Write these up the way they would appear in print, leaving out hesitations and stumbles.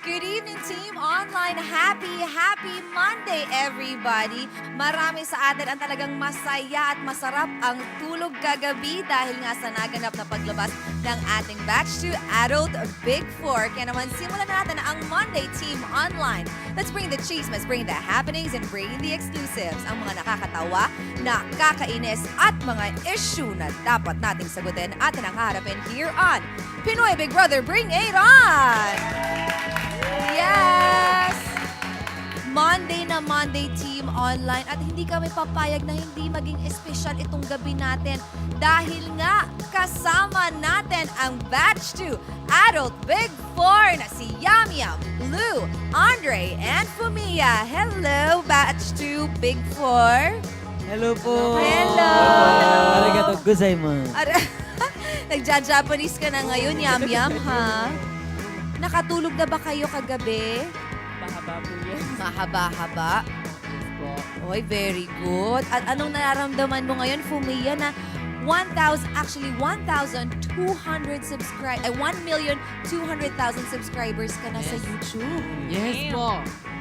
Good evening, Team Online. Happy Monday, everybody. Marami sa atin ang talagang masaya at masarap ang tulog kagabi dahil nga sa naganap na paglabas ng ating Batch 2 Adult Big 4. Kaya naman simulan natin ang Monday Team Online. Let's bring the chismes, bring the happenings, and bring the exclusives. Ang mga nakakatawa, nakakainis, at mga issue na dapat nating sagutin at nakaharapin here on Pinoy Big Brother. Bring it on! Yes! Monday na Monday Team Online at hindi kami papayag na hindi maging espesyal itong gabi natin dahil nga kasama natin ang Batch 2 Adult Big 4 na si Yam Yam, Lou, Andre, and Fumia. Hello, Batch 2 Big 4. Hello po. Hello. Arigato gozaimasu. Nagja-Japanese ka na ngayon, Yam Yam, ha? Nakatulog na ba kayo kagabi? Mahaba po yan. Mahaba-haba. Oy, very good. At anong nararamdaman mo ngayon, Fumia, na 1,200 subscribers, 1,200,000 subscribers ka na sa YouTube. Yes po.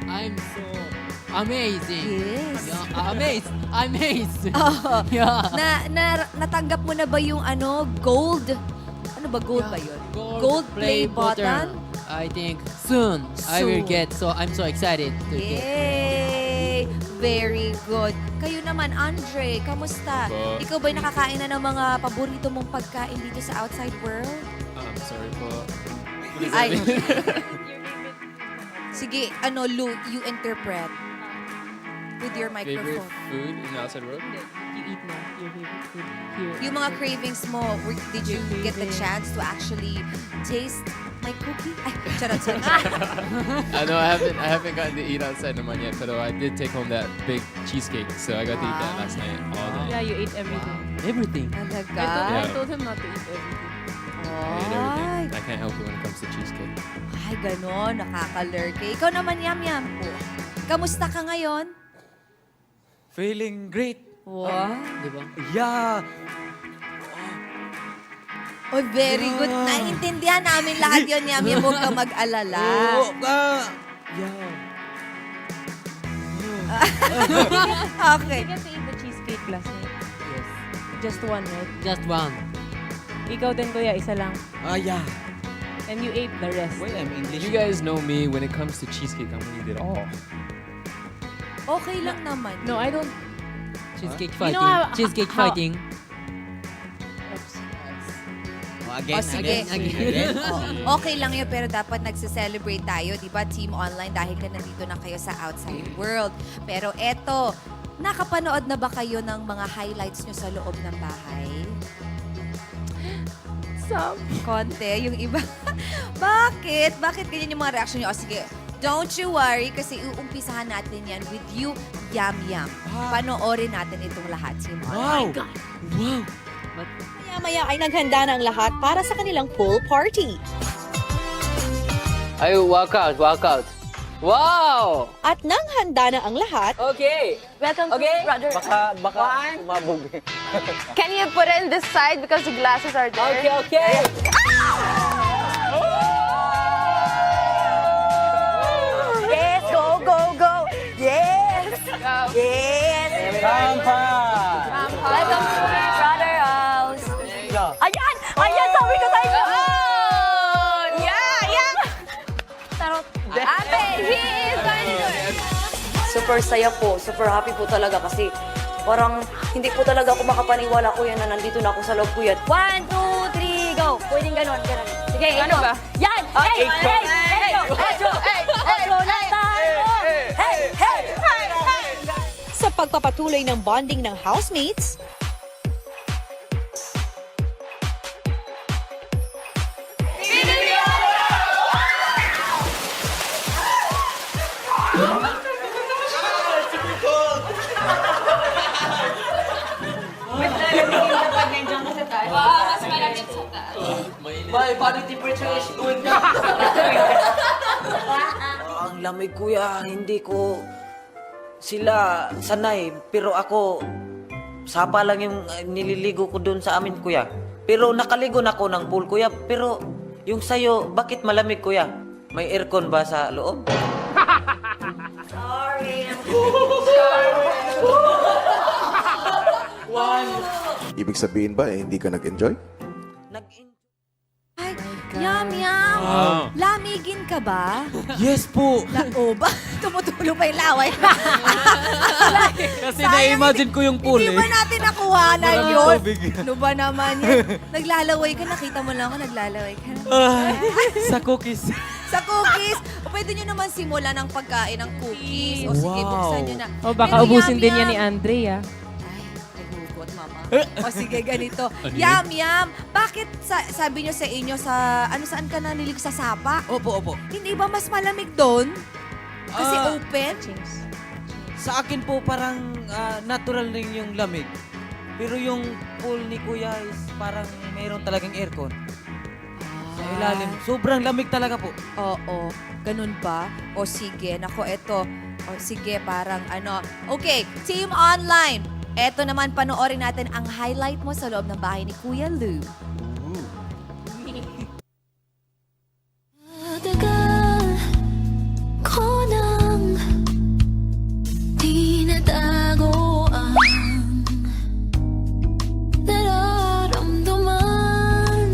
I'm so amazing. Yes. Yeah, amazed. Oh, Yeah. natanggap mo na ba yung gold? Ano ba, gold ba yun? Gold play button? I think soon I will Soon. get. So I'm so excited to get. Yay! Very good. Kayo naman, Andre, kamusta? Po. Ikaw ba'y nakakain na ng mga paborito mong pagkain dito sa outside world? Sorry po. Ay. Sige, Lou, you interpret with your Favorite microphone. food in the outside world? You eat na your favorite food here. Yung mga cravings mo, did you get the chance to actually taste my cookie? Ay, charot. No, I haven't gotten to eat outside naman yet, but I did take home that big cheesecake, so I got to eat that Wow. last night all day. Yeah, you ate everything. Everything. Talaga? I told him not to eat everything. I ate everything. Ay, I can't help it when it comes to cheesecake. ay ganon, nakakalurke. Ikaw naman, Yam Yam. Kamusta ka ngayon? Feeling great. Wow. Di ba? Yeah. Oh, very good. Yeah. Naiintindihan namin lahat yun, Yam Yam. Huwag kang mag-alala. Oh, yeah. Okay. You get to eat the cheesecake last night. Yes. Just one, right? Just one. Ikaw din, kuya, isa lang. Yeah. And you ate the rest. Well, I'm English. You guys know me, when it comes to cheesecake, I'm gonna eat it all. Okay lang naman. No, I don't. Cheesecake You fighting. know how- Cheesecake how- fighting. Again, Oh, sige. again. Oh, okay lang yun, pero dapat nagse-celebrate tayo, di ba, Team Online, dahil na nandito na kayo sa outside world. Pero eto, nakapanood na ba kayo ng mga highlights nyo sa loob ng bahay? Some. Konti, yung iba. Bakit? Bakit ganyan yung mga reaction nyo? O sige, don't you worry kasi uumpisahan natin yan with you, Yam Yam. Panoorin natin itong lahat, Team Online. Wow. Wow. Maya-maya ay naghanda na ang lahat para sa kanilang pool party. Ay, walk out. Wow! At nang handa na ang lahat, Okay. Welcome Okay. to brother. Baka umabog. Can you put it in this side because the glasses are there? Okay. Yes, go. Yes. Yes. Welcome to brother house. Ayan, sabi ko sa inyo. Oh, yeah. Tarot. Ate, he is going to do it. Super saya po, super happy po talaga kasi parang hindi po talaga ako makapaniwala kuya na nandito na ako sa loob kuya. 1, 2, 3, go. Pwedeng ganon. Sige, Ano ba? Yan! Hey! sa pagpapatuloy ng bonding ng housemates, Ang lamig kuya, hindi ko sila sanay pero ako sapa lang yung nililigo ko doon sa amin kuya. Pero nakaligo na ako ng pool kuya pero yung sayo bakit malamig kuya? May aircon ba sa loob? Ibig sabihin ba, hindi ka nag-enjoy? Ay, yum, yum. Wow. Lamigin ka ba? Yes po. Ba? Tumutulo pa yung laway. Kasi Sayang, na-imagine ko yung pool Hindi ba natin nakuha na Maraming yun? tubig. Ano ba naman yan? Naglalaway ka, nakita mo lang ako, naglalaway ka. Sa cookies. Sa cookies. O pwede nyo naman simulan ng pagkain ng cookies. O sige, Wow. buksan nyo na. O baka Pero ubusin yum, din yan yum. ni Andre, ah. Ay, nagugot, mama. O sige, ganito. Yum, yum. Bakit sabi nyo sa inyo saan ka nalilig sa sapa? Opo, opo. Hindi ba mas malamig doon? Kasi Ah, open? Sa akin po parang natural rin yung lamig. Pero yung pool ni Kuya is parang mayroon talagang aircon. Sa ilalim. Sobrang lamig talaga po. Oo. Ganun ba? O sige, nako eto. O sige, parang ano. Okay, Team Online. Eto naman, panoorin natin ang highlight mo sa loob ng bahay ni Kuya Lou.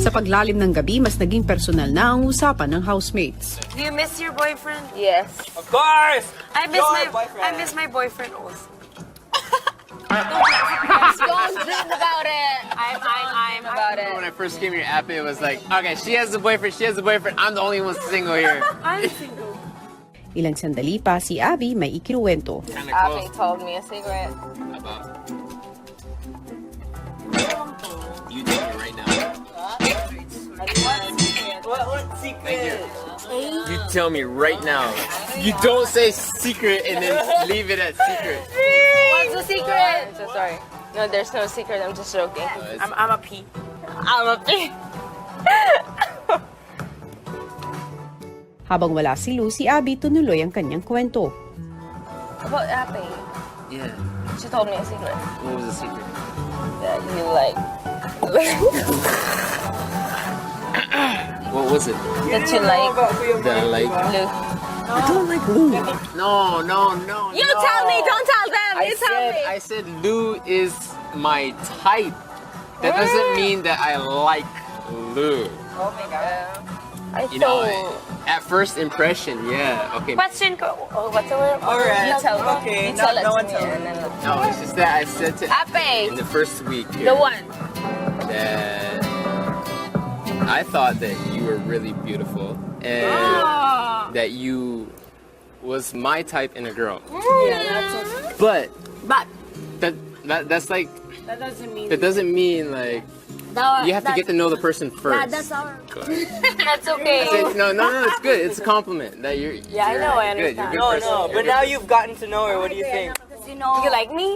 Sa paglalim ng gabi, mas naging personal na ang usapan ng housemates. Do you miss your boyfriend? Yes. Of course! I miss my boyfriend also. Don't dream about it. I'm about it. When I first came here, Ape was like, okay, she has a boyfriend, I'm the only one single here. I'm single. Ilang sandali pa, si Abby may ikinuwento. Abby told me a secret. You tell me right now. What secret? You tell me right now. You don't say secret and then leave it at secret. What's the secret? I'm so sorry. No, there's no secret. I'm just joking. I'm a P. I'm a pig. Habang wala si Lou, si Abby tunuloy ang kanyang kwento. What happened? Yeah. She told me a secret. What was the secret? That you like. What was it? That you like. That I like. Lou. No. You tell me. Don't tell them. You tell me. I said Lou is my type. That doesn't mean that I like Lou. Oh my god. I You know, thought. at first impression, yeah. Okay. Question. What's the word? Alright. You tell me. Okay, You tell no it to one me tell me. and then No, it's just that I said to Ape. in the first week here The one. that I thought that you were really beautiful and that you was my type in a girl. Yeah, that's But But that's like that doesn't mean like you have to get to know the person first. That's our. But That's okay. I said, no, it's good. It's a compliment that you're. Yeah, I know, I good. understand. You're a good person. You're a good you've gotten to know her. What do you think? You like me?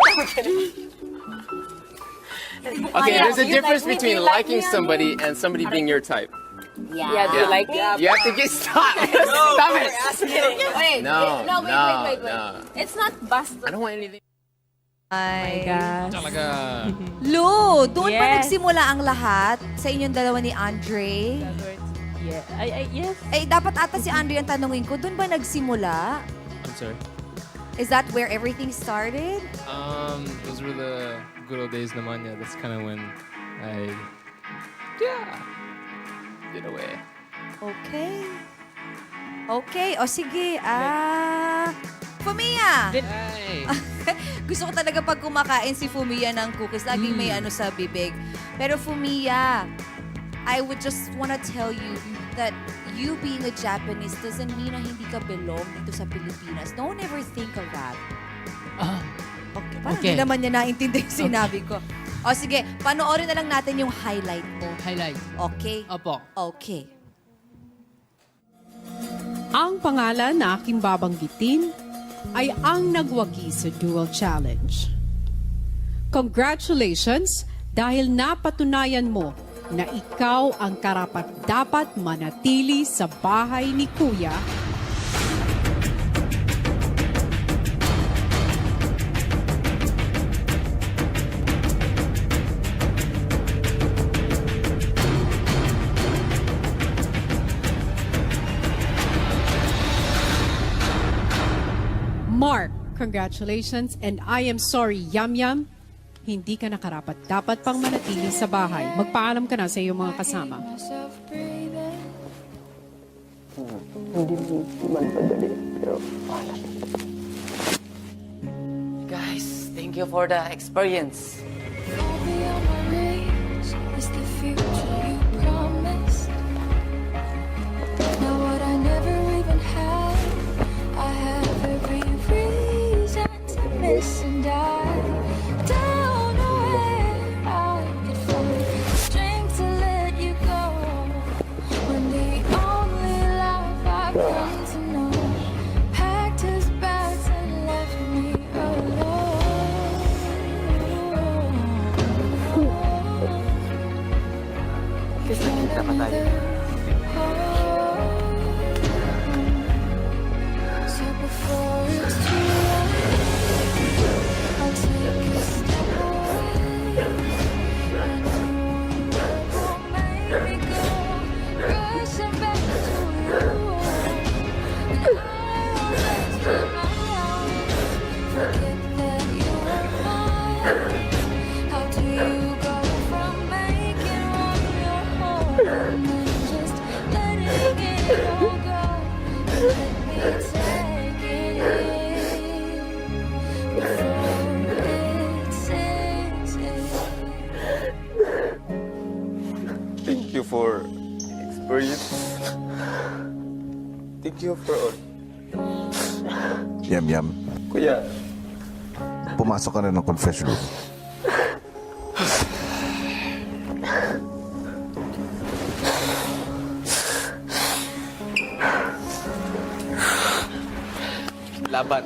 Okay, there's a difference between liking somebody and somebody being your type. Yeah. Do you like me? You have to get stop. Stop it. Wait. No, Wait. no. It's not busted. I don't want anything. Ay. Gosh. Talaga. Lou, doon ba Yes. nagsimula ang lahat sa inyong dalawa ni Andre? Yeah. Yes. Eh, dapat ata si Andre ang tanungin ko, doon ba nagsimula? I'm sorry. Is that where everything started? Those were the good old days naman. Yeah, that's kind of when I did away. Okay, o sige. Fumiya! Gusto ko talaga pag kumakain si Fumiya ng cookies, laging may ano sa bibig. Pero Fumiya, I would just wanna tell you that you being a Japanese doesn't mean na hindi ka belong dito sa Pilipinas. Don't ever think of that. Okay, parang Okay. hindi naman niya naintindihan yung sinabi ko. O sige, panoorin na lang natin yung highlight mo. Highlight. Okay? Opo. Okay. Ang pangalan na aking babanggitin ay ang nagwagi sa Dual Challenge. Congratulations dahil napatunayan mo na ikaw ang karapat-dapat manatili sa bahay ni Kuya Mark, congratulations and I am sorry, Yum Yum. Hindi ka nakarapat. Dapat pang manatili sa bahay. Magpaalam ka na sa iyong mga kasama. Guys, thank you for the experience. Kita pa tayo. Thank you for experience. Thank you for all. Yum Yum, Kuya, pumasok ka na ng confession room. laban.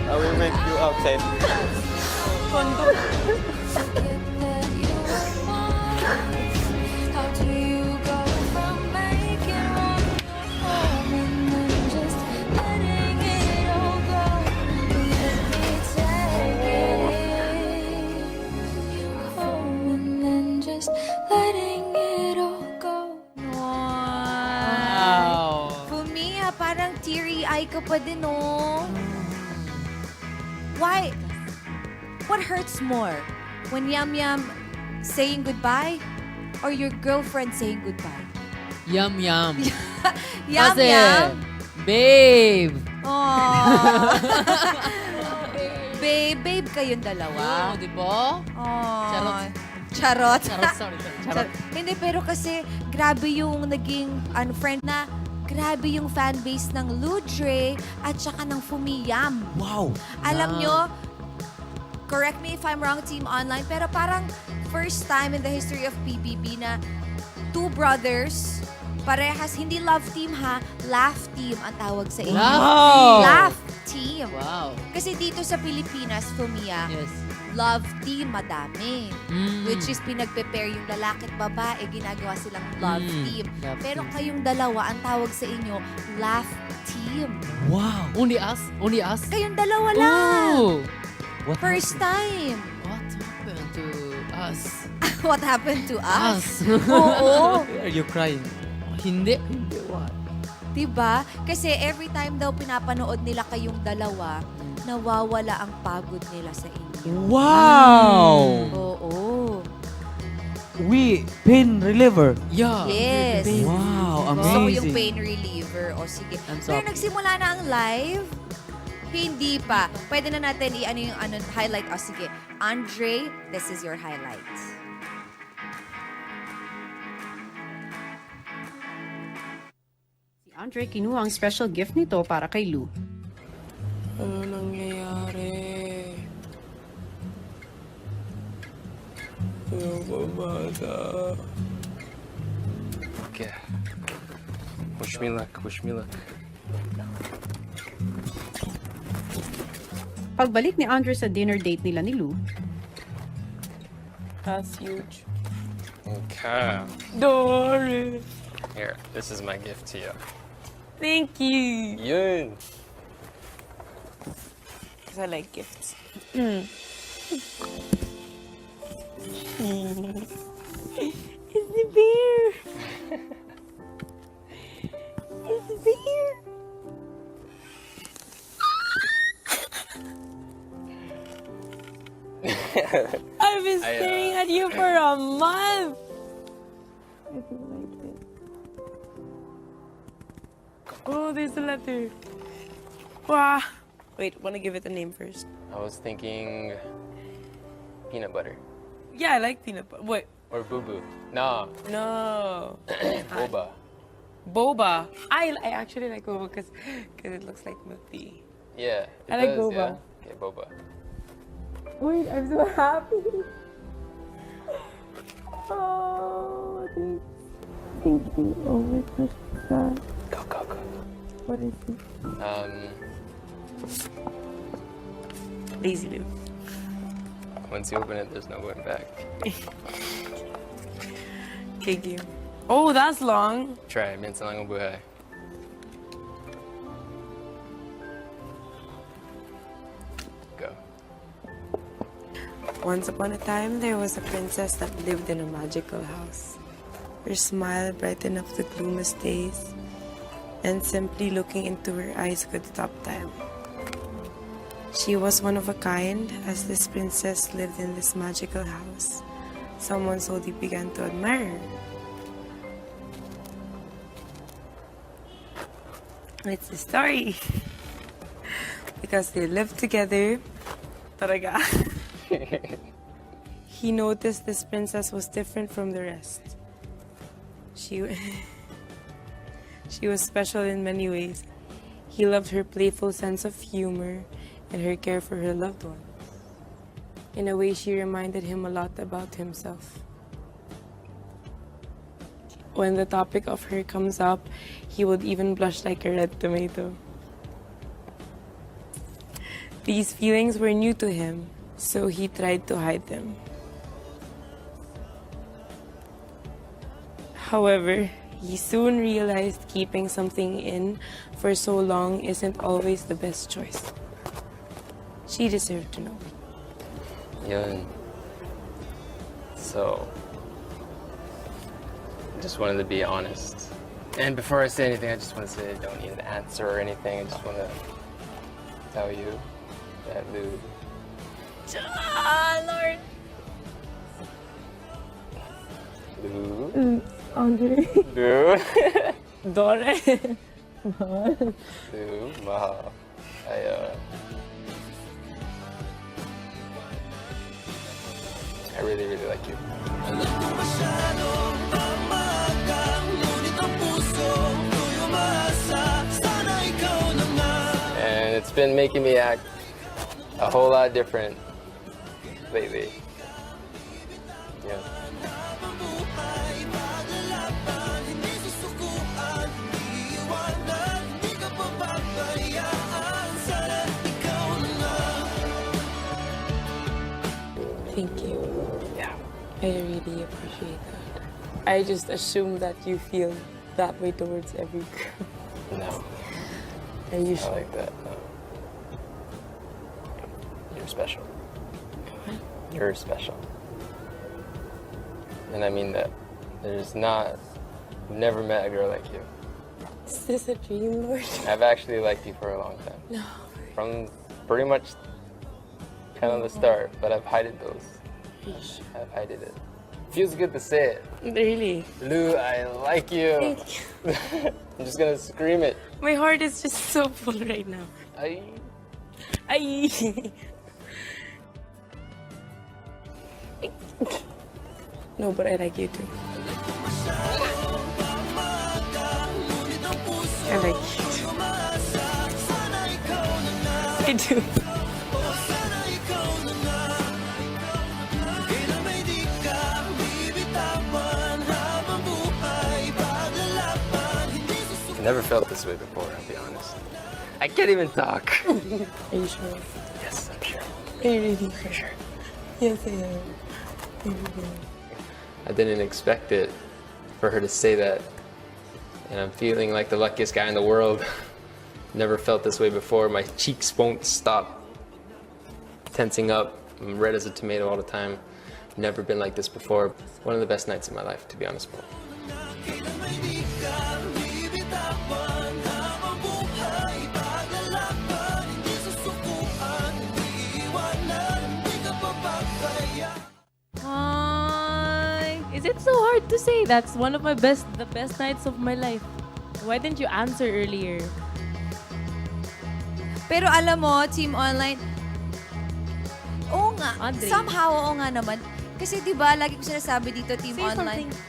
I will make you outside. Wow. Fumia, parang teary-eye ka pa din, oh. Why? What hurts more? When Yum Yum saying goodbye or your girlfriend saying goodbye? Yum Yum. Yum Kasi, Yum. babe. Aww. Babe kayong dalawa. Wow, di ba? Aww. Charot. Charot. Charot, sorry. Charot. Hindi, pero kasi grabe yung naging friend na grabe yung fanbase ng Ludre at saka ng Fumiyam. Wow! Alam nyo, correct me if I'm wrong, Team Online, pero parang first time in the history of PBB na two brothers, parehas, hindi love team ha, laugh team ang tawag sa inyo. Wow! Laugh team. Wow. Kasi dito sa Pilipinas, Fumiya, Yes. love team madami. Mm. Which is pinagpe-pair yung lalaki at babae, ginagawa silang love team. Love Pero team. kayong dalawa, ang tawag sa inyo, laugh team. Wow! Only us? Only us? Kayong dalawa lang. Ooh. What First time. What happened to us? What happened to us? Oo. Are you crying? Hindi. Hindi, what? Diba? Kasi every time daw pinapanood nila kayong dalawa, nawawala ang pagod nila sa inyo. Wow! Oo. Pain reliever. Yeah. Yes. Wow, Gusto ko amazing. yung pain reliever. O sige. I'm Pero sorry. nagsimula na ang live? Hindi pa. Pwede na natin i-ano yung highlight. O sige. Andre, this is your highlights. Si Andre kinuha ang special gift nito para kay Lou. Ano nangyayari? Ayoko bata. Okay. Wish me luck. Pagbalik ni Andre sa dinner date nila ni Lou, That's huge. Okay. Dory! Here, this is my gift to you. Thank you. Yun. Because I like gifts. It's the bear. It's the bear. I've been staring at you for a month. Oh, there's a letter. Wow. Wait, want to give it a name first? I was thinking peanut butter Yeah, I like peanut butter. Wait, or boo boo. Nah, no. boba. Boba. I actually like boba because it looks like milk tea. Yeah, it I like does, boba. Yeah. Okay, boba. Wait, I'm so happy. Oh, thanks. Thank you. Oh my gosh. Go, go, go. What is it? Lazy Lou. Once you open it, there's no going back. Thank you. Oh, that's long. Try it. Minsan lang ang buhay. Go. Once upon a time, there was a princess that lived in a magical house. Her smile brightened up the gloomest days, and simply looking into her eyes could stop time. She was one of a kind, as this princess lived in this magical house. Someone slowly began to admire her. It's a story. Because they lived together. Talaga. He noticed this princess was different from the rest. She was special in many ways. He loved her playful sense of humor and her care for her loved ones. In a way, she reminded him a lot about himself. When the topic of her comes up, he would even blush like a red tomato. These feelings were new to him, so he tried to hide them. However, he soon realized keeping something in for so long isn't always the best choice. She deserved to know. Yun. So, I just wanted to be honest. And before I say anything, I just want to say I don't need an answer or anything. I just want to tell you that Lou. Ah, Lord. Lou. Andre. Lou. Dore. Lou. Mahal. I really, really like you. And it's been making me act a whole lot different lately. Yeah. Thank you. Yeah. I really appreciate that. I just assume that you feel that way towards every girl. No. Are you I sure? like that. No. You're special. You're special. And I mean that. I've never met a girl like you. Is this a dream, Lord? I've actually liked you for a long time. No. From pretty much kind of the start, but I've hided those. I've hided it. Feels good to say it. Really? Lou, I like you. Thank you. I'm just gonna scream it. My heart is just so full right now. Ay. Ay. No, but I like you too. I like you too. I do. I never felt this way before, I'll be honest. I can't even talk. Are you sure? Yes, I'm sure. Are you really For sure. Yes, I am. I really am. I didn't expect it for her to say that and I'm feeling like the luckiest guy in the world. Never felt this way before. My cheeks won't stop tensing up. I'm red as a tomato all the time. Never been like this before. One of the best nights of my life, to be honest, Paul. Ay. Is it so hard to say? That's one of the best nights of my life. Why didn't you answer earlier? Pero alam mo, Team Online, oo nga, Andre. somehow oo nga naman. Kasi di ba lagi ko sinasabi dito, Team Say Online, something.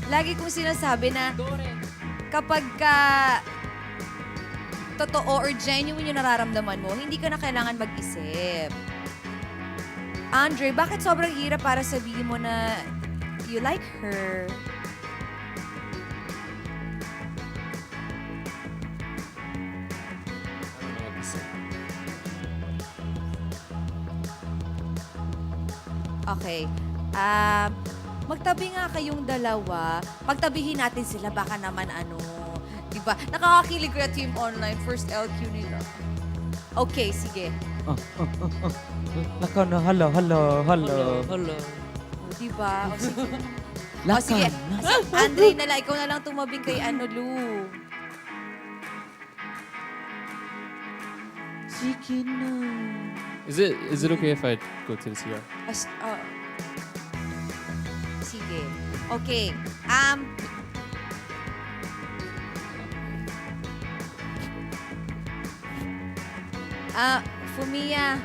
lagi kong sinasabi na kapag ka totoo or genuine yung nararamdaman mo, hindi ka na kailangan mag-isip. Andre, bakit sobrang hirap para sabihin mo na you like her? Okay. Magtabi nga kayong dalawa. Pagtabihin natin sila, baka naman ano. Diba? Nakakakilig ko yung Team Online. First LQ nila. Okay, sige. Laka na, hala. Hello. O, diba? O, sige. O, Laka sige. na. Andre na lang. Ikaw na lang tumabing kay Lu. Sige na. Is it okay if I go to the CR? Sige. Okay. Fumia.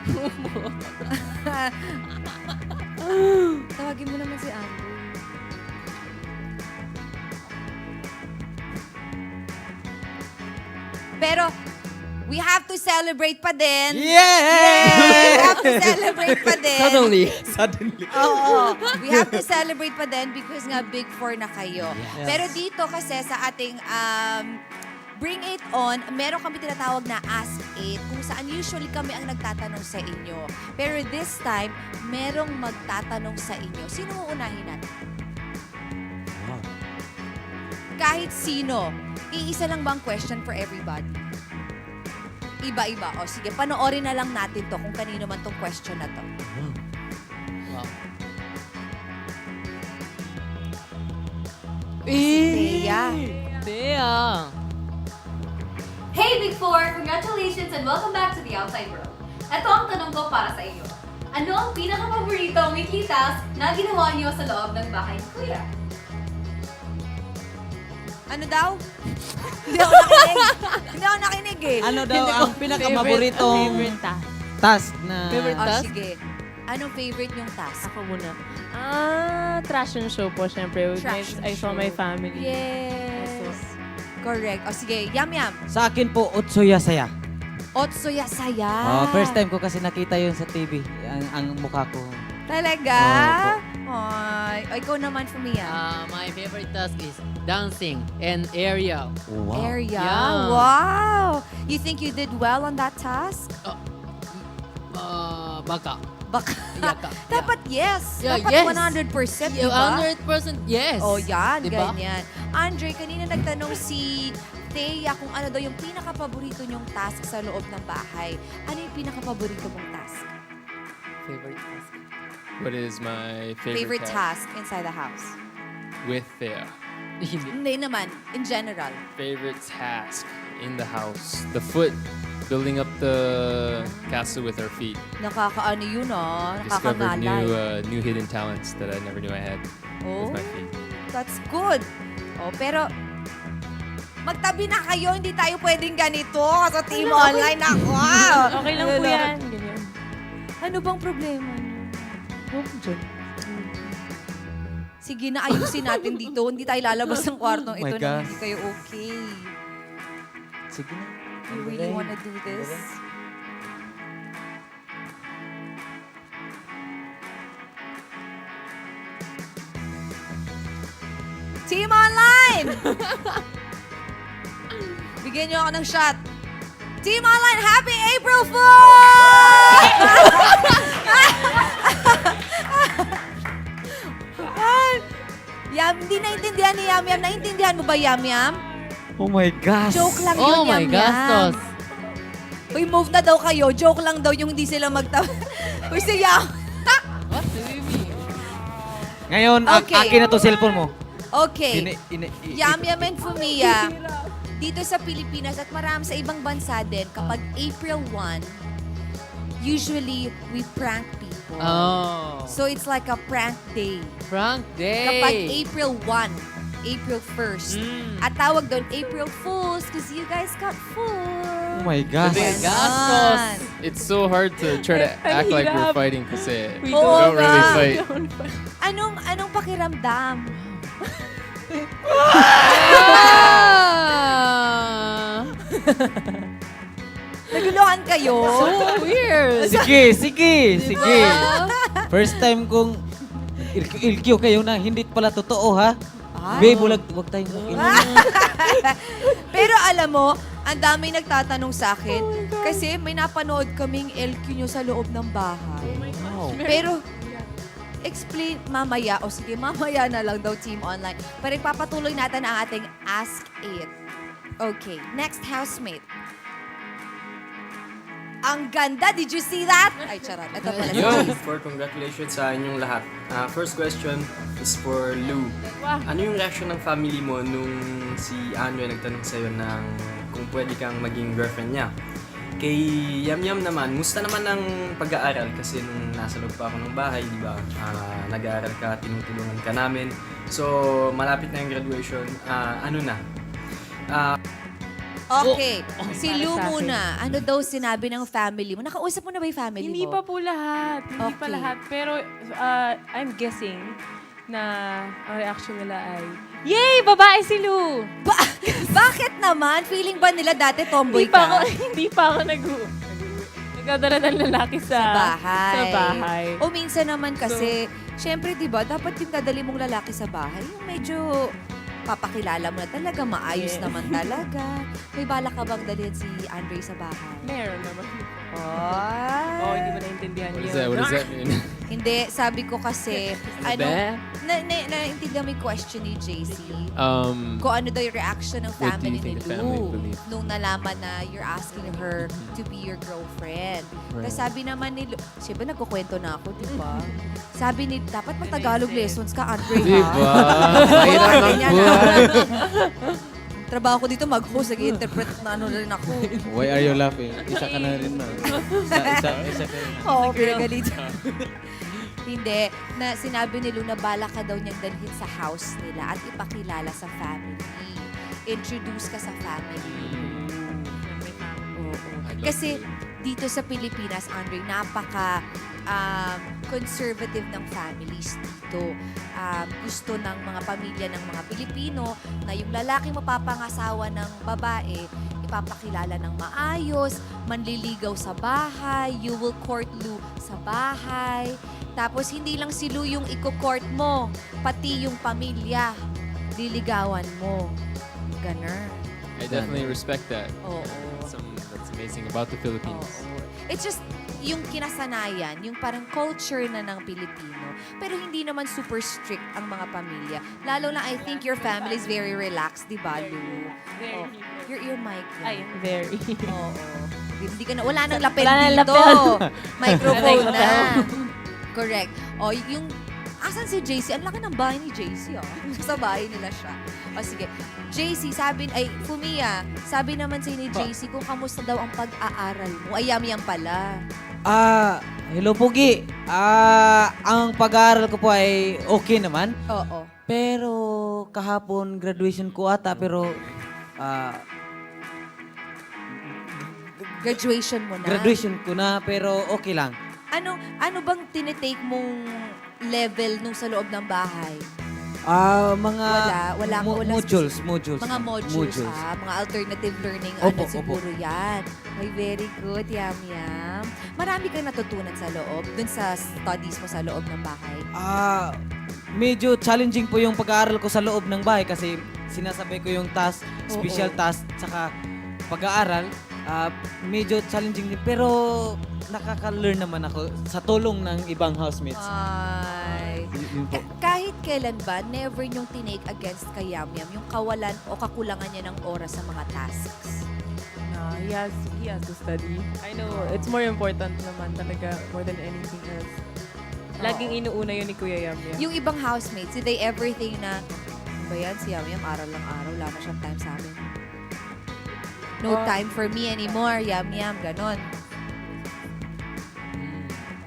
Tawagin mo naman si Andrew. Pero, we have to celebrate pa din. We have to celebrate pa din. Suddenly. Oo. We have to celebrate pa din because nga Big 4 na kayo. Pero dito kasi sa ating Bring It On, meron kami tinatawag na Ask It, kung saan usually kami ang nagtatanong sa inyo. Pero this time, merong magtatanong sa inyo. Sino mo unahin natin? Kahit sino. Iisa lang bang question for everybody? Iba-iba. O sige, panoorin na lang natin to kung kanino man tong question na to. Wow. Thea. Thea. Hey Big Four! Congratulations and welcome back to the Outside World. Ito ang tanong ko para sa inyo. Ano ang pinaka-paboritong weekly task na ginawa niyo sa loob ng bahay ni Kuya? Ano daw? Hindi ako nakinig. Hindi ako nakinig eh. Ano daw ang pinakamaboritong Favorite task. task na... Favorite O task? sige. Anong favorite yung task? Ako muna. Trash and show po, syempre. Trash and I saw show. my family. Yes. Correct. O sige, Yam. Sa akin po, Otsuya Saya. Otsuya Saya. First time ko kasi nakita yun sa TV, ang mukha ko. Talaga? Ay, o ikaw naman, Fumia. My favorite task is dancing and aerial. Wow. Area. Yeah. Wow. You think you did well on that task? Baka. Baka. Yaka. Dapat yes. Yeah, Dapat yes. 100%, di ba? 100% yes. Oh, yan. Diba? Ganyan. Andre, kanina nagtanong si Thea kung ano daw yung pinaka-paborito niyong task sa loob ng bahay. Ano yung pinaka-paborito mong task? Favorite task. What is my Favorite task inside the house? with Thea? Hindi. Hindi naman. In general. Favorite task in the house. The foot. Building up the castle with our feet. Nakakaano yun, Discovered Nakakangalay. new hidden talents that I never knew I had Oh, with my feet. that's good. Oh, pero magtabi na kayo, hindi tayo pwedeng ganito sa Team Online. Ako. Okay lang po yan. Ganyan. Ano bang problema niyo? Huwag dyan. Sige na, ayusin natin dito. Hindi tayo lalabas ng kwartong Oh my ito nang gosh. hindi kayo okay. Sige na. You really wanna do this? Team Online! Bigyan niyo ako ng shot. Team Online, Happy April Fool! Hindi naintindihan ni Yam Yam. Naintindihan mo ba, Yam Yam? Oh my gosh. Joke lang yun, Oh my Yam Yam. gastos. Uy, move na daw kayo. Joke lang daw yung hindi sila magtawa. Uy, si Yam. What do you mean? Ngayon, Okay. akin na to cellphone mo. Okay. Yam Yam and Fumia, dito sa Pilipinas at marami sa ibang bansa din, kapag April 1, usually we prank people. Oh. So it's like a prank day. Prank day. Kapag April 1, April 1st. At tawag doon April Fools because you guys got fooled. Oh my gosh. Ganon. It's so hard to try to act like we're fighting kasi we Oo don't really nga. fight. Anong pakiramdam? Ah. Naguluhan kayo? So weird. Sige. First time kong ilkiw kayo na hindi pala totoo, ha? Babe, wag tayong Pero alam mo, ang dami nagtatanong sa akin kasi may napanood kaming LQ nyo sa loob ng bahay. Pero, explain mamaya, o sige, mamaya na lang daw Team Online. Pero ipapatuloy natin ang ating Ask It. Okay, next housemate. Ang ganda! Did you see that? Ay, charot. Ito pala. For congratulations sa inyong lahat. First question is for Lou. Ano yung reaction ng family mo nung si Andre nagtanong sa'yo ng kung pwede kang maging girlfriend niya? Kay Yam Yam naman, musta naman ang pag-aaral? Kasi nung nasa loob pa ako ng bahay, di ba? Nag-aaral ka, tinutulungan ka namin. So, malapit na yung graduation. Ano na? Okay, si para Lou sa akin. muna. Ano daw sinabi ng family mo? Nakausap mo na ba yung family Hindi mo? pa po lahat. Hindi pa Okay. lahat. Pero I'm guessing na ang reaction nila ay, yay! Babae si Lou! Bakit naman? Feeling ba nila dati tomboy Hindi pa ako, ka? hindi pa ako nagdadala ng lalaki sa bahay. Sa bahay. O minsan naman kasi, syempre, di ba, dapat yung dadali mong lalaki sa bahay, yung medyo papakilala mo na talaga, maayos naman talaga. May balak ka bang dalhin si Andre sa bahay? Meron naman. Oh, Hindi mo naintindihan What yun. is that? What does that mean? Hindi, sabi ko kasi, naintindihan mo yung question ni JC. Kung ano daw yung reaction ng What do family you think ni the family Lou believe? nung nalaman na you're asking her to be your girlfriend. Right. Tapos sabi naman ni Lou, siyempre nagkukwento na ako, di ba? Sabi ni, dapat mag-Tagalog lessons ka, Andre, ha? Diba? Mahirap ng Ganyan, buhay. Ang trabaho ko dito, mag-host, nag-interpret na ano rin ako. Why are you laughing? Isa ka na rin, ma. Isa ka rin. Oo, pinagalitan. Hindi, na sinabi ni Lou na bala ka daw niyang dalhin sa house nila at ipakilala sa family. Introduce ka sa family. Oo. Kasi dito sa Pilipinas, Andre, napaka conservative ng families dito. Gusto ng mga pamilya ng mga Pilipino na yung lalaking mapapangasawa ng babae, ipapakilala ng maayos, manliligaw sa bahay, you will court Lou sa bahay. Tapos hindi lang si Lou yung i-court mo, pati yung pamilya, liligawan mo. Ganun. I definitely respect that. Oo. That's amazing about the Philippines. Oo. It's just yung kinasanayan, yung parang culture na ng Pilipino. Pero hindi naman super strict ang mga pamilya. Lalo na I think your family is very relaxed, di ba, Lou? Oh, your mic. Ay, very. Oo. Hindi ka na, wala nang lapel Wala nang dito. lapel. Microphone Wala na. nang Correct. O, yung, asan si JC? Ang laki ng bahay ni JC, oh. Sa bahay nila siya. O, sige. JC, Fumia, sabi naman sa'yo ni JC kung kamusta daw ang pag-aaral mo. Ay, yam pala. Hello, Pugi. Ang pag-aaral ko po ay okay naman. Oo. Pero kahapon graduation ko ata, pero Graduation mo na. graduation ko na, pero okay lang. Ano bang tinitake mong level nung sa loob ng bahay? Mga Wala modules. Mga modules, mga alternative learning, Opo, siguro yan. Ay, very good, Yam. Marami kang natutunan sa loob, dun sa studies mo sa loob ng bahay. Medyo challenging po yung pag-aaral ko sa loob ng bahay kasi sinasabay ko yung task, special task, saka pag-aaral. Medyo challenging din, pero nakaka-learn naman ako sa tulong ng ibang housemates. Ay. Yun po. Kahit kailan ba never niyong tinake against kay Yam Yam yung kawalan o kakulangan niya ng oras sa mga tasks? No, he has to study. I know, it's more important naman talaga more than anything else. Laging inuuna yun ni Kuya Yam Yam. Yung ibang housemates, did they ever think na, ano ba yan, si Yam Yam, aral lang araw, wala na siyang time sa amin. No time for me anymore, Yam Yam, ganon.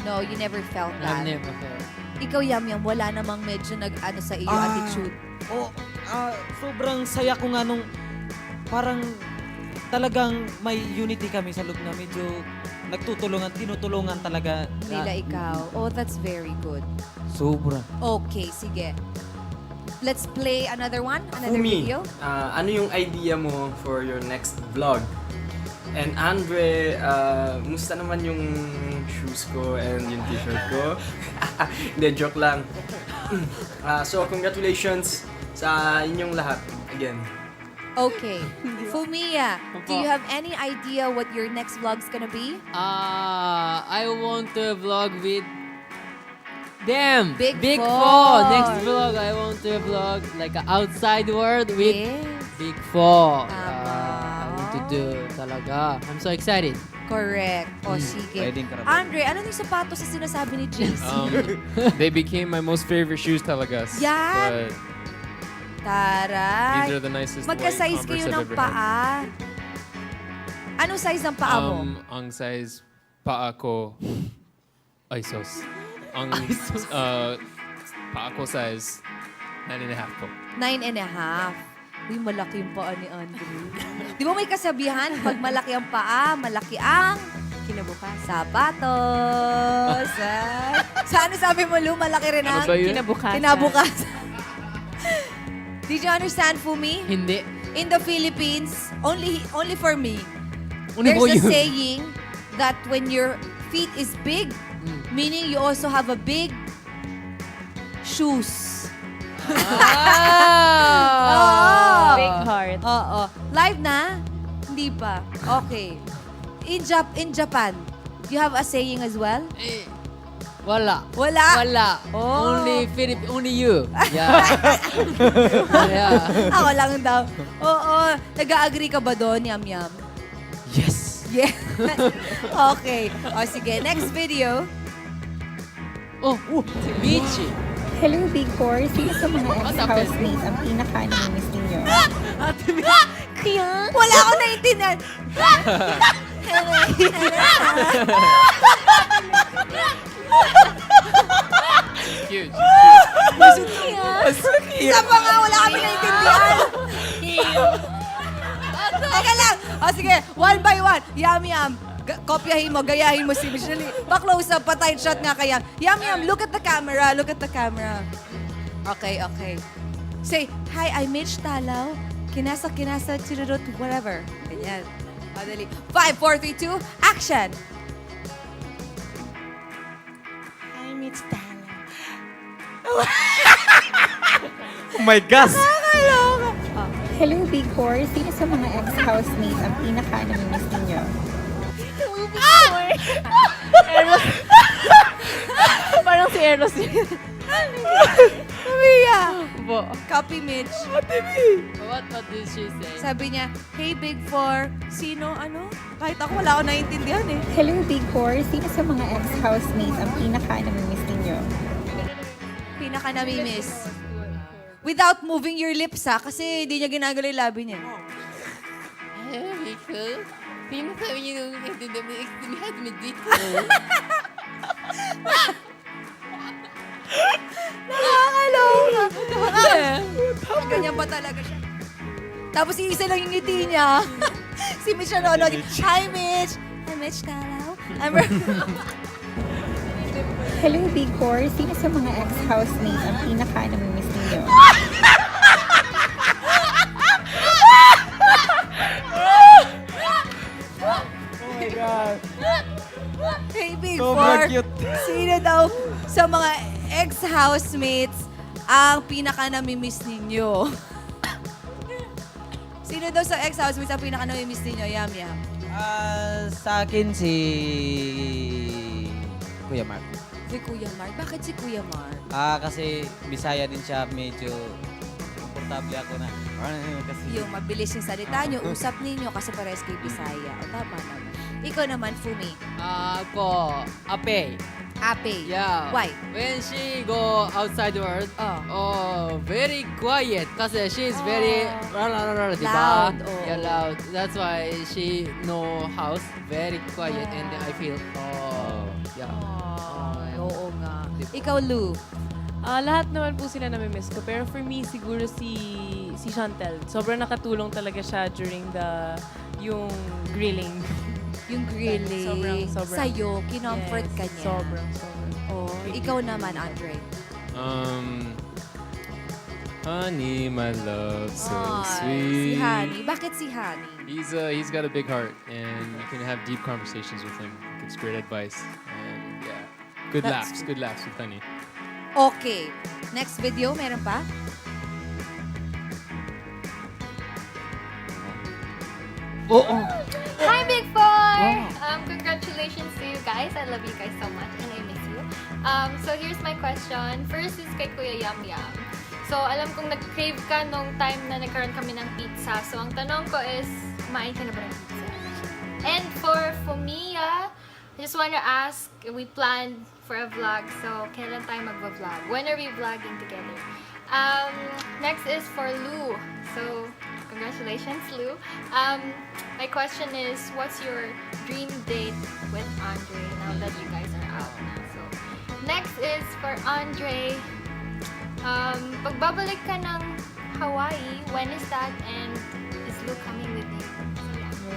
No, you never felt that. I've never felt. Ikaw, Yam Yam, wala namang medyo nag-ano sa iyo attitude. Sobrang saya ko nga nung parang talagang may unity kami sa loob na medyo nagtutulungan, tinutulungan talaga. Nila ikaw. Oh, that's very good. Sobra. Okay, sige. Let's play another one, another Fumi, video. ano yung idea mo for your next vlog? And Andre, musta naman yung shoes ko and yung t-shirt ko? Hindi, joke lang. So, congratulations sa inyong lahat. Again. Okay. Fumiya, do you have any idea what your next vlog's gonna be? I want to vlog with them. Big Big Four. Four. Next vlog, I want to vlog like an outside world with Yes. Big Four. Tama. I want to do talaga. I'm so excited. Correct. O, sige. pwedeng karaban. Andre, ano yung sapatos na sinasabi ni JC? They became my most favorite shoes talagas. Yan. But Taray. these are the nicest white Magka-size Converse kayo I've ng ever had. paa. Anong size ng paa mo? Ang size paa ko ay sos. Ang paa ko size 9.5 po. 9.5. Uy, malaki yung paa ni Andre. Di ba may kasabihan, pag malaki ang paa, malaki ang Kinabukas. sapatos. Sa ano sabi mo, Lu? Malaki rin ang Ano ba yun? Kinabukasan. kinabukasan. Did you understand, Fumi? Hindi. In the Philippines, only for me, Only there's for a you. saying that when your feet is big, meaning you also have a big shoes. Oo. Big heart. Oo. Live na? Hindi pa. Okay. In Japan, you have a saying as well? Eh, wala. Wala? Wala. Oh. Only you. Yeah. Yeah. Ako lang daw. Oo. Nag-agree ka ba doon, Yam Yam? Yes. Yeah. Okay. O sige, next video. Oh, Michi. Hello, Big Four. Sino sa mga ex-housemates ang pinaka-namimiss ninyo? Kaya? Wala akong naiintindihan. Cute. Isa pa nga, wala kami naiintindihan. Teka lang. O sige, one by one. Yam Yam. Kopyahin mo, gayahin mo si Michelle. Pa-close up, pa-tight shot nga kaya. Yam Yam, look at the camera. Look at the camera. Okay, okay. Say, hi, I'm Mitch Talaw. Kinasa, chirurut, whatever. Ganyan. Madali. 5, 4, 3, 2, action! Hi, Mitch Talaw. Oh my gosh! Hello, Big Four. Sino sa mga ex-housemates ang pinaka-namimiss ninyo? Parang si Eros yun. Mia! Copy, Mitch. What did she say? Sabi niya, hey, Big Four. Sino, ano? Kahit ako, wala akong naiintindihan eh. Hello, Big Four. Sino sa mga ex-housemates ang pinaka-namimiss ninyo? Pinaka-namimiss. Without moving your lips, ha? Kasi hindi niya ginagalaw yung labi niya. Sino sabi niyo nung extreme me dito? Nakakaloka. Ganyan ba talaga siya? Tapos isa lang yung ngiti niya. Si Mitch na nanonood. Hi, Mitch. I'm Mitch Talaw. Hello, Big Four. Sino sa mga ex-housemates ang pinaka-namimiss ninyo? Hey, Big Sobrang Four. cute. Sino daw sa mga ex-housemates ang pinaka-namimiss ninyo? Sino daw sa ex-housemates ang pinaka-namimiss ninyo? Yam Yam. Sa akin si Kuya Mark. Si Kuya Mark. Bakit si Kuya Mark? Kasi Bisaya din siya, medyo komportable ako na. Kasi Yung mabilis yung salita nyo, usap ninyo kasi pares kay Bisaya. O tama naman. Ikaw naman, Fumi. Ako, Ape. Ape. Yeah. Why? When she go outside world, very quiet kasi she's very diba? Loud, oh. Yeah, loud. That's why she know house very quiet and I feel yeah. Oo nga. Ikaw, Lou. Lahat naman po sila namimiss ko. Pero for me, siguro si Chantel. Sobrang nakatulong talaga siya during yung grilling. Yung grilling. Sobrang. Sa'yo, kinomfort ka niya. Sobrang. Oh, ikaw naman, Andre. Honey, my love, so Si sweet. Honey. Bakit si Honey? He's got a big heart, and you can have deep conversations with him. He gives great advice, and yeah, good laughs with Honey. Okay. Next video, meron pa? Hi, Big Four! Congratulations to you guys. I love you guys so much and I miss you. So here's my question. First is kay Kuya Yam Yam. So alam kong nag-crave ka nung time na nagkaroon kami ng pizza. So ang tanong ko is, kumain ka na ba ng pizza? And for Fumia, I just want to ask, we planned for a vlog. So kailan tayo mag-vlog? When are we vlogging together? Next is for Lou. So congratulations, Lou. My question is, what's your dream date with Andre now that you guys are out now? So, next is for Andre. Pagbabalik ka ng Hawaii, when is that? And is Lou coming with you? So,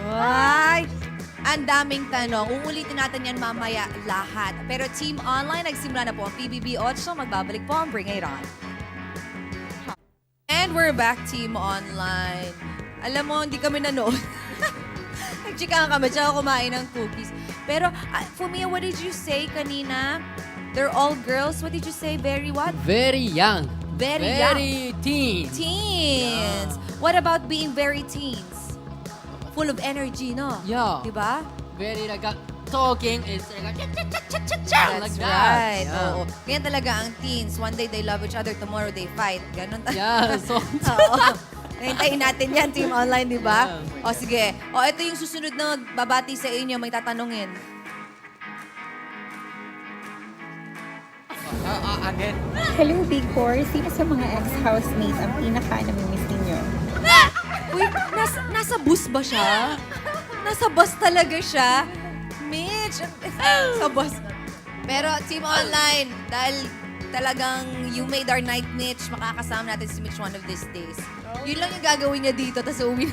yeah. Ay! Ang daming tanong. Uulitin natin yan mamaya lahat. Pero Team Online, nagsimula na po ang PBB 8. Magbabalik po ang Bring It On. And we're back, Team Online. Alam mo, hindi kami nanood. Nagchikahan kami, tsaka kumain ng cookies. Pero, Fumia, what did you say kanina? They're all girls. What did you say? Very what? Very young. Very young. Very teen. Teens. What about being very teens? Full of energy, no? Yeah. Diba? Very like talking is like That's like right. that. Yeah. Oo. Ganyan talaga ang teens. One day they love each other, tomorrow they fight. Ganon talaga. Yeah, so Oo. Hintayin natin yan, Team Online, di ba? Yeah. O sige. O ito yung susunod na babati sa inyo, may tatanungin. Again. Hello, Big Four. Sino sa mga ex-housemates ang pinaka-namimiss ninyo? Uy, nasa bus ba siya? Nasa bus talaga siya? Mitch, sa bus. Pero Team Online, dahil talagang you made our night, Mitch, makakasama natin si Mitch one of these days. Yun lang yung gagawin niya dito, tapos uwi.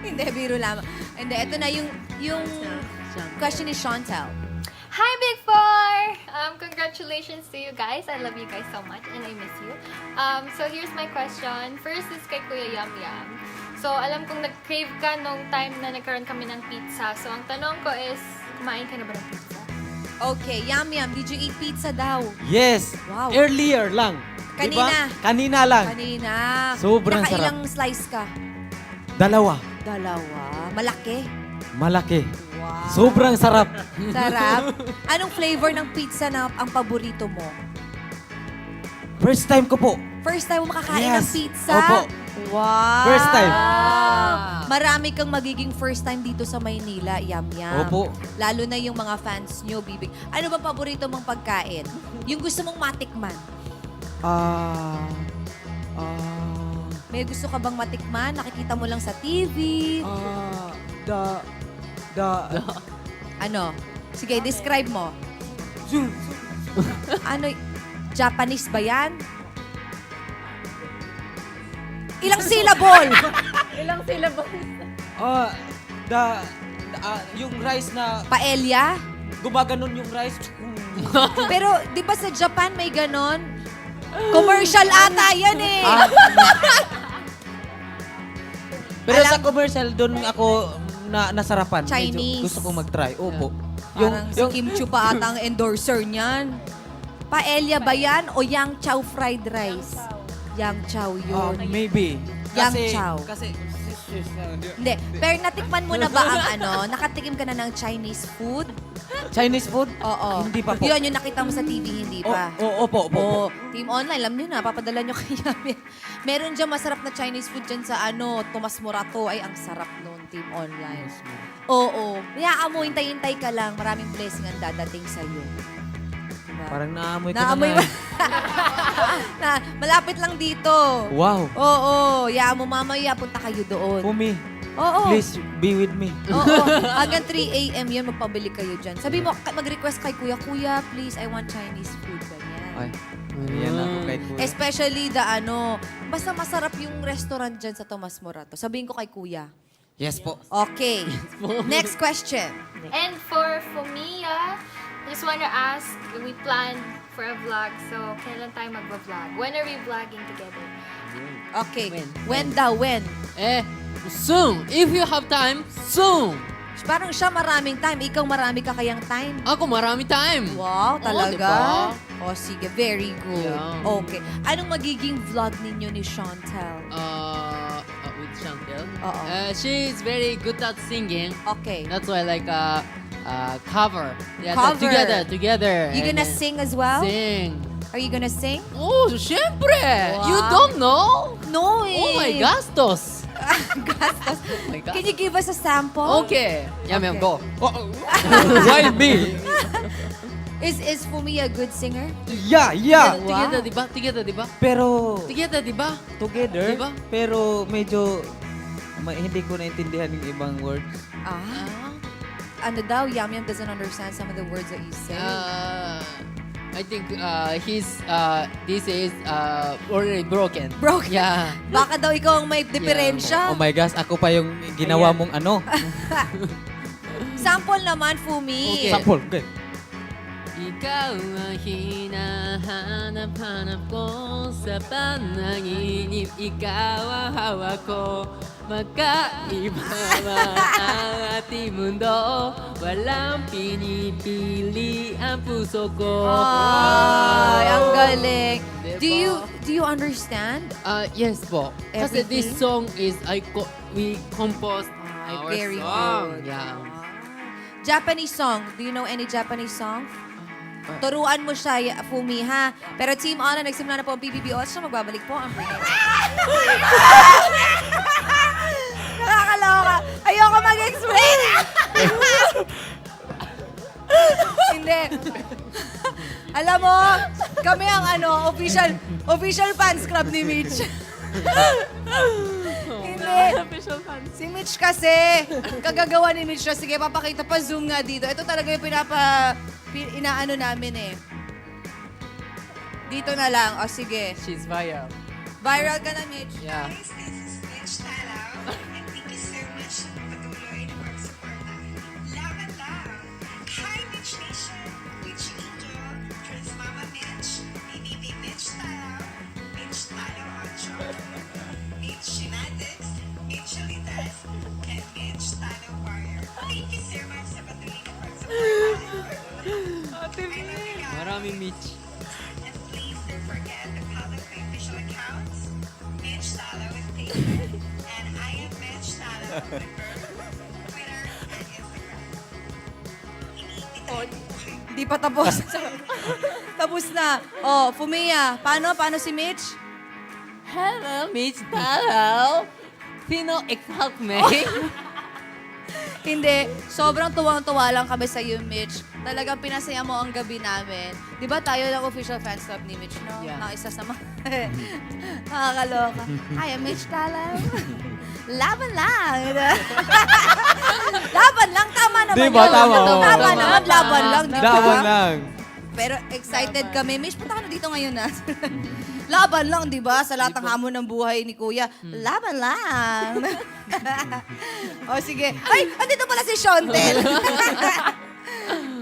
Hindi, biro lamang. Hindi, ito na yung question ni Chantel. Hi, Big Four! Congratulations to you guys. I love you guys so much and I miss you. So here's my question. First is kay Kuya Yam Yam. So alam kong nag-crave ka nung time na nagkaroon kami ng pizza. So ang tanong ko is, kumain ka na ba ng pizza? Okay, Yam Yam, did you eat pizza daw? Yes. Wow. Earlier lang. Kanina. Diba? Kanina lang. Kanina. Sobrang sarap. Nakailang slice ka? Dalawa. Malaki? Malaki. Wow. Sobrang sarap. Sarap. Anong flavor ng pizza na ang paborito mo? First time ko po. First time mo makakain ng Yes. pizza? Opo. Wow. First time. Marami kang magiging first time dito sa Maynila, Yam Yam. Opo. Lalo na yung mga fans nyo, bibig. Ano ba paborito mong pagkain? Yung gusto mong matikman? May gusto ka bang matikman? Nakikita mo lang sa TV? Ano? Sige, describe mo. Ano? Japanese ba yan? Ilang syllable? Ilang syllable? Yung rice na Paella? gumaganon yung rice. Pero, di ba sa Japan may ganon? Commercial ata yan eh. Pero sa commercial, doon ako nasarapan. Medyo Chinese. gusto kong mag-try. Opo. Parang si Kim Chiu pa ata ang endorser niyan. Paella ba yan o yang chow fried rice? Yang Chow yun. Maybe. Yang Chow. Kasi, Hindi. Pero natikman mo na ba ang nakatikim ka na ng Chinese food? Chinese food? Oo. Hindi pa po. Yun, yung nakita mo sa TV, hindi pa. Opo. Oo. Team Online, alam niyo na, papadala niyo kay Yami. Meron dyan masarap na Chinese food dyan sa Tomas Morato. Ay, ang sarap nun, Team Online. Oo. Hayaan mo, hintay-hintay ka lang. Maraming blessing ang dadating sa'yo. Diba? Parang naamoy ko Naamoy na. mo. Malapit lang dito. Wow. Oo. Hayaan mo, mamaya, punta kayo doon. Fumi, Oo. please be with me. Oo. Hanggang 3 a.m. yun, magpabili kayo dyan. Sabi mo, mag-request kay Kuya, Kuya, please, I want Chinese food. Ganyan. Ay, yan ako kay Kuya. Especially basta masarap yung restaurant dyan sa Tomas Morato. Sabihin ko kay Kuya. Yes po. Okay. Next question. And for Fumia, I just want to ask, we planned for a vlog, so kailan tayo mag-vlog? When are we vlogging together? Okay. When daw? When? Soon. If you have time, soon. Parang siya maraming time. Ikaw marami ka kayang time. Ako marami time. Wow, talaga? diba? O, sige. Very good. Yeah. Okay. Anong magiging vlog ninyo ni Chantel? With Chantel. Oo. She's very good at singing. Okay. That's why like cover. Yeah, Cover. together. You and gonna then sing as well? Sing. Are you gonna sing? Oh, syempre! Wow. You don't know? No eh. Oh my gastos! Gastos. Oh my Can you give us a sample? Okay. Yum, go. Why me? Is Fumi a good singer? Yeah. Together, di ba? Together, di ba? Pero, Together, di ba? together, Diba? pero medyo hindi ko naintindihan yung ibang words. Ano daw? Yum Yum doesn't understand some of the words that you say. I think this is already broken. Broken? Yeah. Baka daw ikaw ang may diferensya. Oh my gosh, ako pa yung ginawa mong Sample naman, Fumi. Okay. Sample, good. Ikaw ang hinahanap-hanap ko sa panaginip. Ikaw ang hawak ko. Magkaiba ang ating mundo. Walang pinipili ang puso ko. Ay, ang galing. Diba? Do you understand? Yes po. Kasi this Everything? song is we composed Ay, our very song. good. Yeah. Japanese song. Do you know any Japanese song? Turuan mo siya, Fumi, ha? Pero Team Honor, nagsimula na po ang PBB Oras. Siya magbabalik po ang break. Nakakaloka. Ayoko mag-explain. Hindi. Alam mo, kami ang official fans club ni Mitch. Hindi. Si Mitch kasi, kagagawa ni Mitch na, sige, papakita pa zoom nga dito. Ito talaga yung inaano namin eh. Dito na lang. O, sige. She's viral. Viral ka na, Mitch. Yeah. Maraming Mitch. Hindi pa tapos. Tapos na. Oh, Fumia, paano si Mitch? Hello, Mitch. Hello. Sino exact me? Hindi. Sobrang tuwang-tuwa lang kami sa iyo, Mitch. Talagang pinasaya mo ang gabi namin. Di ba tayo lang official fans club ni Mitch, no? Yeah. Na isa sa mga... Nakakaloka. Hi, I'm Mitch Talaw. Laban lang. Laban lang. Tama naman Di ba? yun. Tama. Tama naman. Laban lang. Di ba? Laban lang. Pero excited kami. Mitch, punta ka na dito ngayon na. Laban lang, di ba? Sa lahat ng hamon ng buhay ni Kuya. Laban lang. O sige. Ay, andito pala si Chantel.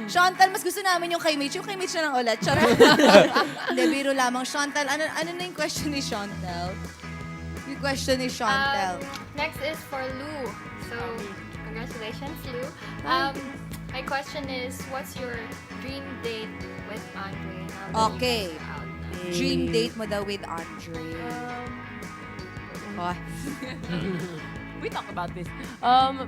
Chantel, mas gusto namin yung kay Mitch. Yung kay Mitch na lang ulit. Charot. Hindi, biro lamang. Chantel, ano na yung question ni Chantel? Yung question ni Chantel. Next is for Lou. So, congratulations, Lou. My question is, what's your dream date with Andre? Now that you Okay. guys are out now? Dream date mo daw with Andre. Oh. We talk about this.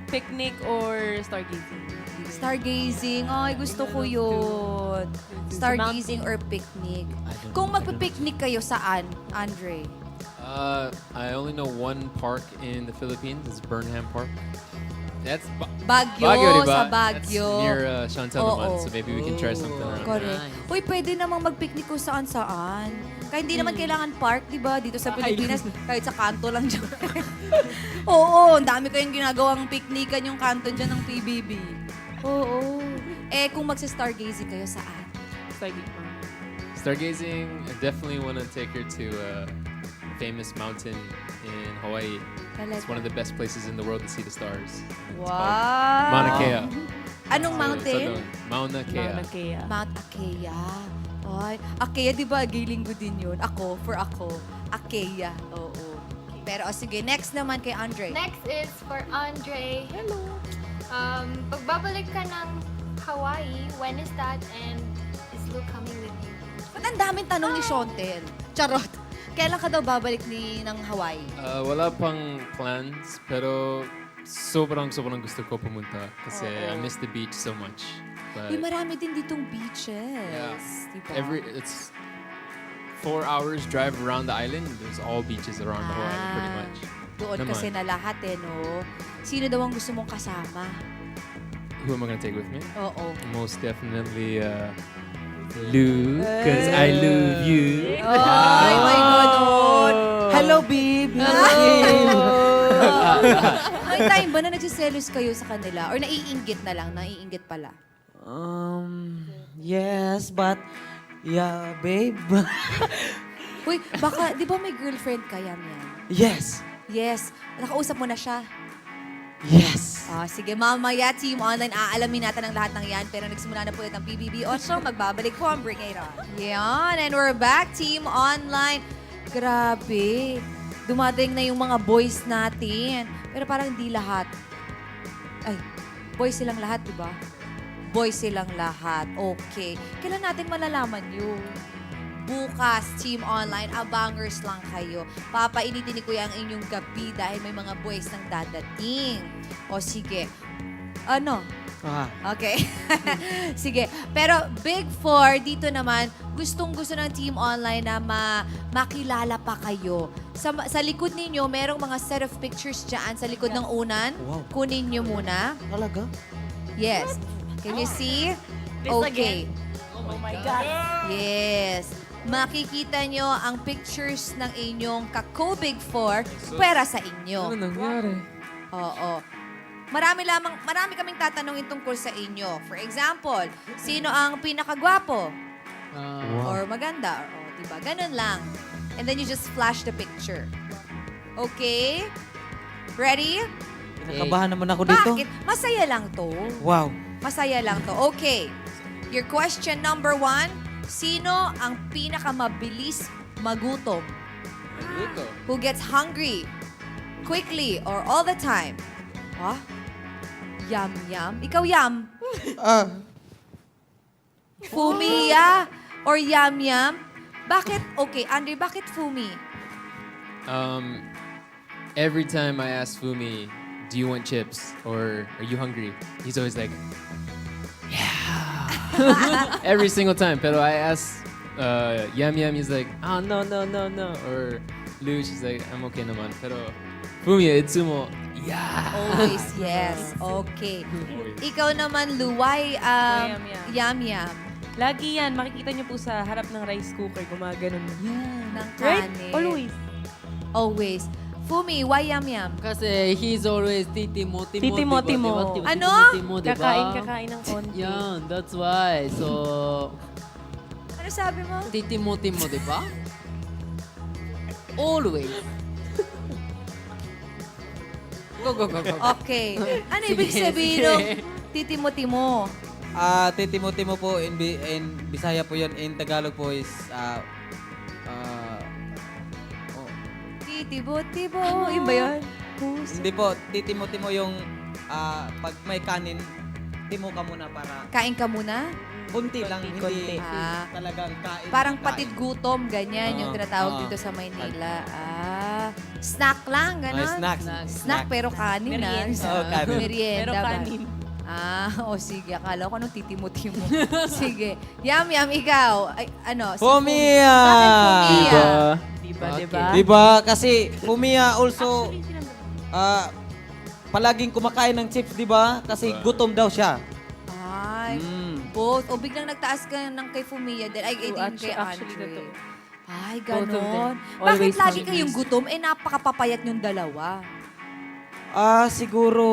Picnic or stargazing? Stargazing. Ay, gusto ko yun. Stargazing or picnic. Kung magpipicnic kayo, saan, Andre? I only know one park in the Philippines. It's Burnham Park. That's Baguio, diba? sa That's Baguio. near Chantal naman, Oo. so maybe we can try something around there. Correct. Uy, pwede namang magpicnic kung saan-saan. Kaya hindi naman kailangan park, di ba? Dito sa Pilipinas, kahit sa kanto lang dyan. Oo, ang dami kayong ginagawang picnican yung kanto dyan ng PBB. Oo. Eh, kung magsa-stargazing kayo, saan? Stargazing, I definitely want to take her to a famous mountain in Hawaii. It's one of the best places in the world to see the stars. It's called Mauna Kea. Anong mountain? Mauna Kea. Mount Akea. Ay, Akea, di ba? Gay-linggo din yun. Ako. Akea. Oo. Pero sige, next naman kay Andre. Next is for Andre. Hello. Pagbabalik ka ng Hawaii, when is that? And is Luke coming with you? Ba't ang daming tanong ni Shontel? Charot. Kailan ka daw babalik ng Hawaii? Wala pang plans, pero sobrang gusto ko pumunta kasi I miss the beach so much. But Uy, marami din ditong beaches. Diba? it's 4 hours drive around the island. There's all beaches around Hawaii, pretty much. Doon Naman. kasi na lahat no? Sino daw ang gusto mong kasama? Who am I gonna take with me? Oo. Most definitely Lou, because I love you. Ay, my God. Hello, babe. May time ba na nagsiselos kayo sa kanila? Or naiinggit na lang? Naiinggit pala? Yes, but yeah, babe. Uy, baka, di ba may girlfriend ka yan? Yes. Yes. Nakausap mo na siya? Yes. Sige, mamaya, Team Online, aalamin natin ang lahat ng yan. Pero nagsimula na po ulit ang PBB Osho. Magbabalik po ang Bring It On. Yan, and we're back, Team Online. Grabe. Dumating na yung mga boys natin. Pero parang hindi lahat. Ay, boys silang lahat, di ba? Boys silang lahat. Okay. Kailan natin malalaman yun? Bukas, Team Online, abangers lang kayo. Papainitin ni Kuya ang inyong gabi dahil may mga boys nang dadating. O sige. Ano? Okay. Sige. Pero Big Four, dito naman, gustong-gusto ng Team Online na makilala pa kayo. Sa likod ninyo, merong mga set of pictures dyan sa likod ng unan. Wow. Kunin nyo muna. Talaga? Yes. Can you see? Okay. Oh my God. Yes. Makikita nyo ang pictures ng inyong kako-Big Four pera sa inyo. Ano nangyari? Oo. Marami kaming tatanungin tungkol sa inyo. For example, sino ang pinakagwapo? Or maganda? O, diba? Ganun lang. And then you just flash the picture. Okay? Ready? Kinakabahan naman ako dito. Bakit? Masaya lang to. Wow. Masaya lang to. Okay. Your question number 1. Sino ang pinakamabilis magutom? Who gets hungry? Quickly or all the time? Ha? Yum. Ikaw, Yum? Fumiya or Yum? Bakit? Okay, Andre, bakit Fumi? Every time I ask Fumi, do you want chips or are you hungry? He's always like, yeah. Every single time. Pero I ask Yum, he's like, oh, no. Or Lou, she's like, I'm okay naman. Pero Fumi, Itsumo, yeah. Always yes. Okay. Ikaw naman, Lou, why Yum? Lagi yan, makikita niyo po sa harap ng rice cooker, gumaganon yan. Ng Right? kanin. Always. Always. Fumi, why Yum? Kasi he's always titimo-timo. Titimo-timo. Ano? Titimo-timo, diba? Kakain ng konti. Yan, that's why. So, Ano sabi mo? titimo-timo, di ba? Always. Go. Okay. Ano Sige, ibig sabihin sige. ng titimo-timo? Titimo-timo po in Bisaya po yun. In Tagalog po is Titimo-timo. Yun ba yun? hindi po, titimo-timo yung pag may kanin, timo ka muna para Kain ka muna? Kunti lang, hindi Ah. talagang kain. Parang kain. patid gutom, ganyan yung Oo, tinatawag oo. dito sa Maynila. Snack lang, gano'n? Snack. Pero kanin na. Merienda. Oo, kanin. Merienda Pero ba? kanin. Sige. Akala ko anong titimo-timo. Sige. Yam, ikaw. Ay, ano? Si Fumiya! Bakit Fumiya? Diba? Diba? Kasi Fumiya also palaging kumakain ng chips, diba? Kasi gutom daw siya. Ay, both. O biglang nagtaas ka ng kay Fumiya din. Ay, din kay Actually, Andre. totoo. Ay, Both of them. ganon. Bakit Always lagi hungry. kayong gutom? Napakapapayat yung dalawa. Siguro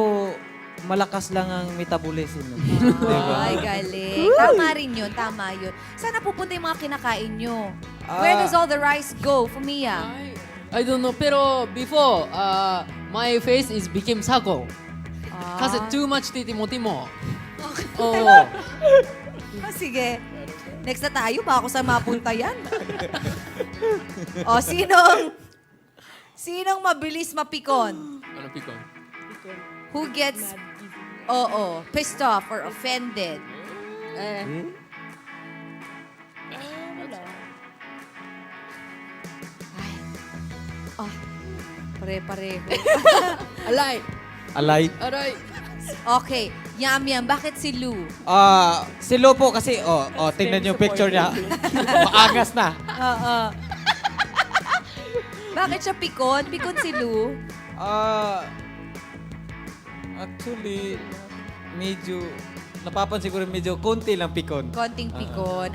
malakas lang ang metabolism. Diba? Ay, galing. Tama rin yun. Tama yun. Saan napupunta yung mga kinakain nyo? Where does all the rice go, Fumiya? I don't know. Pero before, my face is became circle. Kasi too much titimo-timo. Oh. Sige. Next na tayo. Baka ako saan mapunta yan. Sinong mabilis mapikon? Ano pikon? Who gets, pissed off or offended? Pare-pareho. Alay! Alay. Aray! Okay, Yam, bakit si Lou? Si Lo po kasi, tingnan yung picture niya. Maangas na. Bakit siya pikon? Pikon si Lou? Actually, napapansin ko rin medyo konti lang pikon. Konting pikon.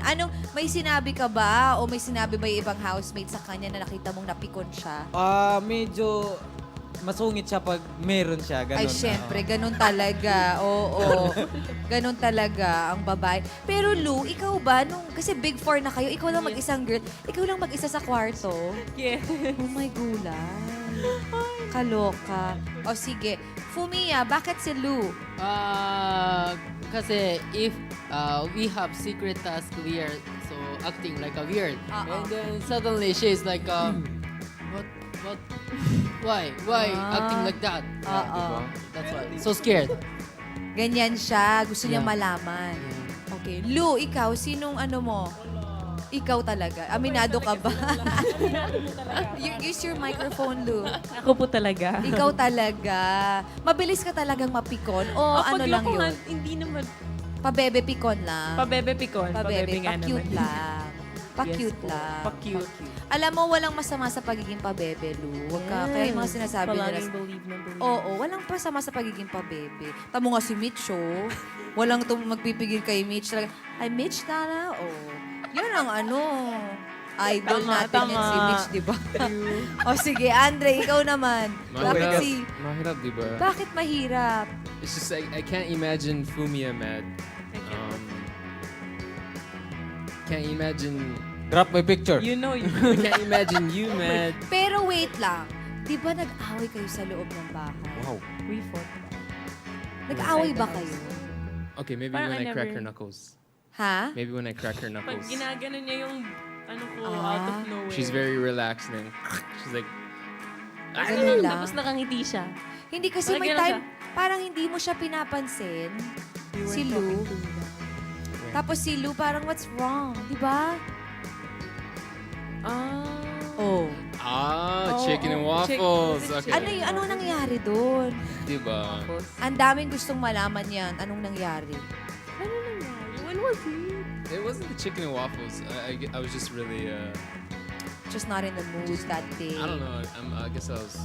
May sinabi ka ba o may sinabi ba yung ibang housemate sa kanya na nakita mong napikon siya? Medyo masungit siya pag meron siya. Ganun. Ay, syempre, ganun talaga. Oo. Ganun talaga ang babae. Pero Lou, ikaw ba, kasi big four na kayo, ikaw lang mag-isang girl, ikaw lang mag-isa sa kwarto? Yes. Oh my gulay. Kaloka. O sige, Fumiya, bakit si Lou? Kasi if we have secret task weird, so acting like a weird. And then suddenly she's like, what? Why? Acting like that? That's why. So scared. Ganyan siya. Gusto niya malaman. Okay. Lou, ikaw, sinong mo? Ikaw talaga. Aminado ka ba? Use your microphone, Lou. Ako po talaga. Ikaw talaga. Mabilis ka talagang mapikon? O lang yun? Hindi naman. Pabebe pikon lang? Pabebe pikon. Pabebe, nga pa-cute naman. lang. Pa-cute Yes po. lang. Pa-cute. Alam mo, walang masama sa pagiging pabebe, Lou. Huwag ka. Kaya yung mga sinasabi nila. Palaging believe na believe. Oo, walang masama sa pagiging pabebe. Tamo nga si Mitch, oh. Walang magpipigil kay Mitch. Talaga, ay, Mitch, tara. Yan ang idol natin yan si Mitch, di ba? O sige, Andre, ikaw naman. Mahirap, di ba? Bakit mahirap? It's just I can't imagine Fumiya mad. Can't imagine. Drop my picture. You know, I can't imagine you mad. Pero wait lang. Di ba nag-away kayo sa loob ng bahay? Wow. we fought. Nag-away ba kayo? Okay, maybe Parang when I I crack never- her knuckles. Ha? Maybe when I crack her Pag knuckles. ginagano niya yung out of nowhere. She's very relaxed and she's like, Ganun lang. Tapos nakangiti siya. Hindi kasi Parang may ganun time, parang hindi mo siya pinapansin. Si Lou. Tapos si Lou parang, what's wrong? Di ba? Oh. chicken and waffles. Okay. Ano nangyari doon? Diba? Ang daming gustong malaman yan. Anong nangyari? When was it? It wasn't the chicken and waffles. I was just really, Just not in the mood that day. I don't know. I guess I was,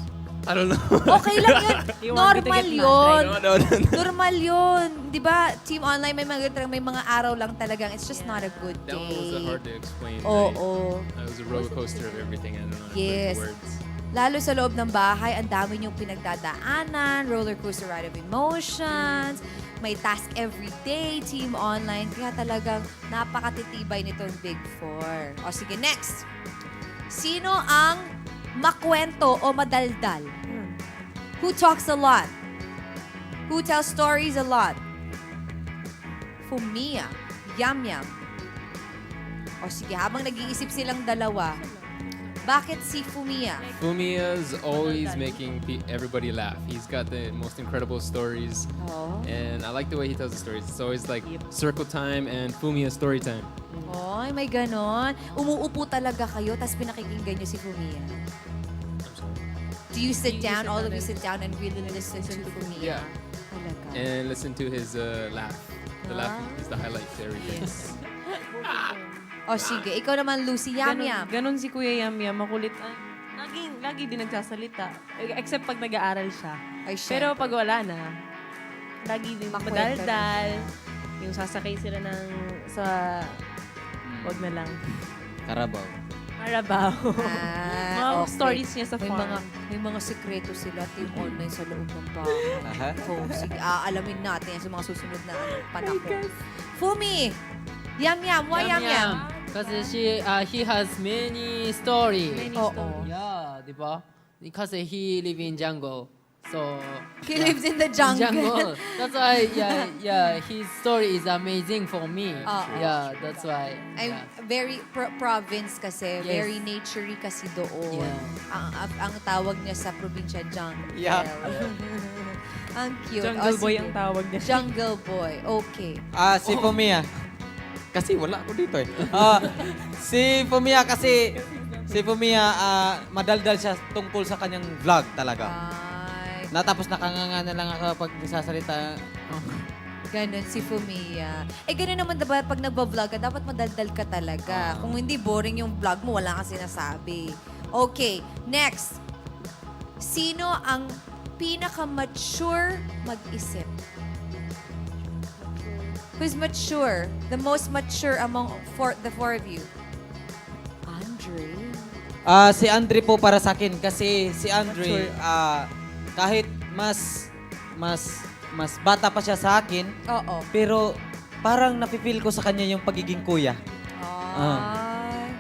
I don't know. Okay lang yun. You want me to Normal get yun. No. Normal yun. Di ba, Team Online, may mga araw lang talagang, it's just not a good That one was day. hard to explain. Oo. It was a roller coaster of everything. I don't know. Yes. The words. Lalo sa loob ng bahay, ang dami niyong pinagdadaanan, roller coaster ride of emotions, may task every day, Team Online. Kaya talagang napakatitibay nitong Big Four. O sige, next. Sino ang makwento o madaldal? Who talks a lot? Who tells stories a lot? Fumiya, Yam. O sige, habang nag-iisip silang dalawa, Bakit si Fumiya? Fumiya's always making everybody laugh. He's got the most incredible stories, and I like the way he tells the stories. It's always like circle time and Fumiya story time. Oy, may ganon. Umuupo talaga kayo, tapos pinakikinggan niyo si Fumiya. Do you sit down, all of you sit down and really listen to Fumiya? Yeah. Talaga. And listen to his laugh. The laugh is the highlight to everything. O sige, ikaw naman, Lucy. Yam-yam. Ganon si Kuya Yam-Yam, makulit. Lagi din nagsasalita. Except pag nag-aaral siya. Ay, Pero pag wala na, lagi din Makwento madaldal. Yung sasakay sila wag na lang. Karabaw. Marabaw. Mga okay. stories niya sa May farm. mga sekreto sila, team online sa loob ng bahay. So, sige, alamin natin yan sa mga susunod na panahon. Fumi! Yam-yam! Why yam-yam? Because he has many stories. Oo. Yeah, di ba? Because he live in jungle. So He lives in the jungle. That's why, his story is amazing for me. Oo. That's why. I'm very province kasi, Yes. very naturey kasi doon. Yeah. Ang tawag niya sa probinsya, jungle. Yeah. Ang cute. Jungle boy sige. ang tawag niya. Jungle boy. Okay. Si Fumiya. Kasi wala ako dito eh. Si Fumiya kasi, madaldal siya tungkol sa kanyang vlog talaga. Natapos nakanganga na lang ako pag nagsasalita. Ganon si Fumiya. Ganon naman diba pag nagbablog ka, dapat madaldal ka talaga. Kung hindi boring yung vlog mo, wala kang sinasabi. Okay, next. Sino ang pinaka-mature mag-isip? Who's mature? The most mature among the four of you? Andre. Si Andre po para sa akin kasi si Andre kahit mas bata pa siya sa akin, Oo. pero parang napipil ko sa kanya yung pagiging kuya. Ay.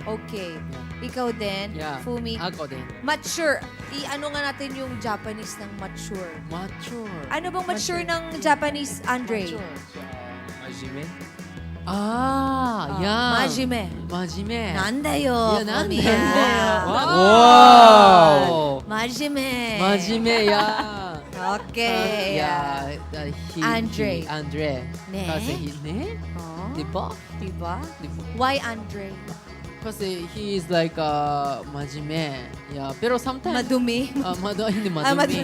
Okay. Ikaw din, Yeah. Fumi. Ako din. Mature. I-ano nga natin yung Japanese ng mature. Mature. Ano bang mature ng Japanese, Andre? Majime. Majime. Majime. Nandayo, Yeah, Fumiya. Wow! Majime. Majime, yeah. Okay. Andre. Andre. Ne? Kasi ne? Oh, Di ba? diba? Di ba? Why Andre? Kasi he is like majime. Yeah. Pero sometimes Madumi. hindi Ah, madumi.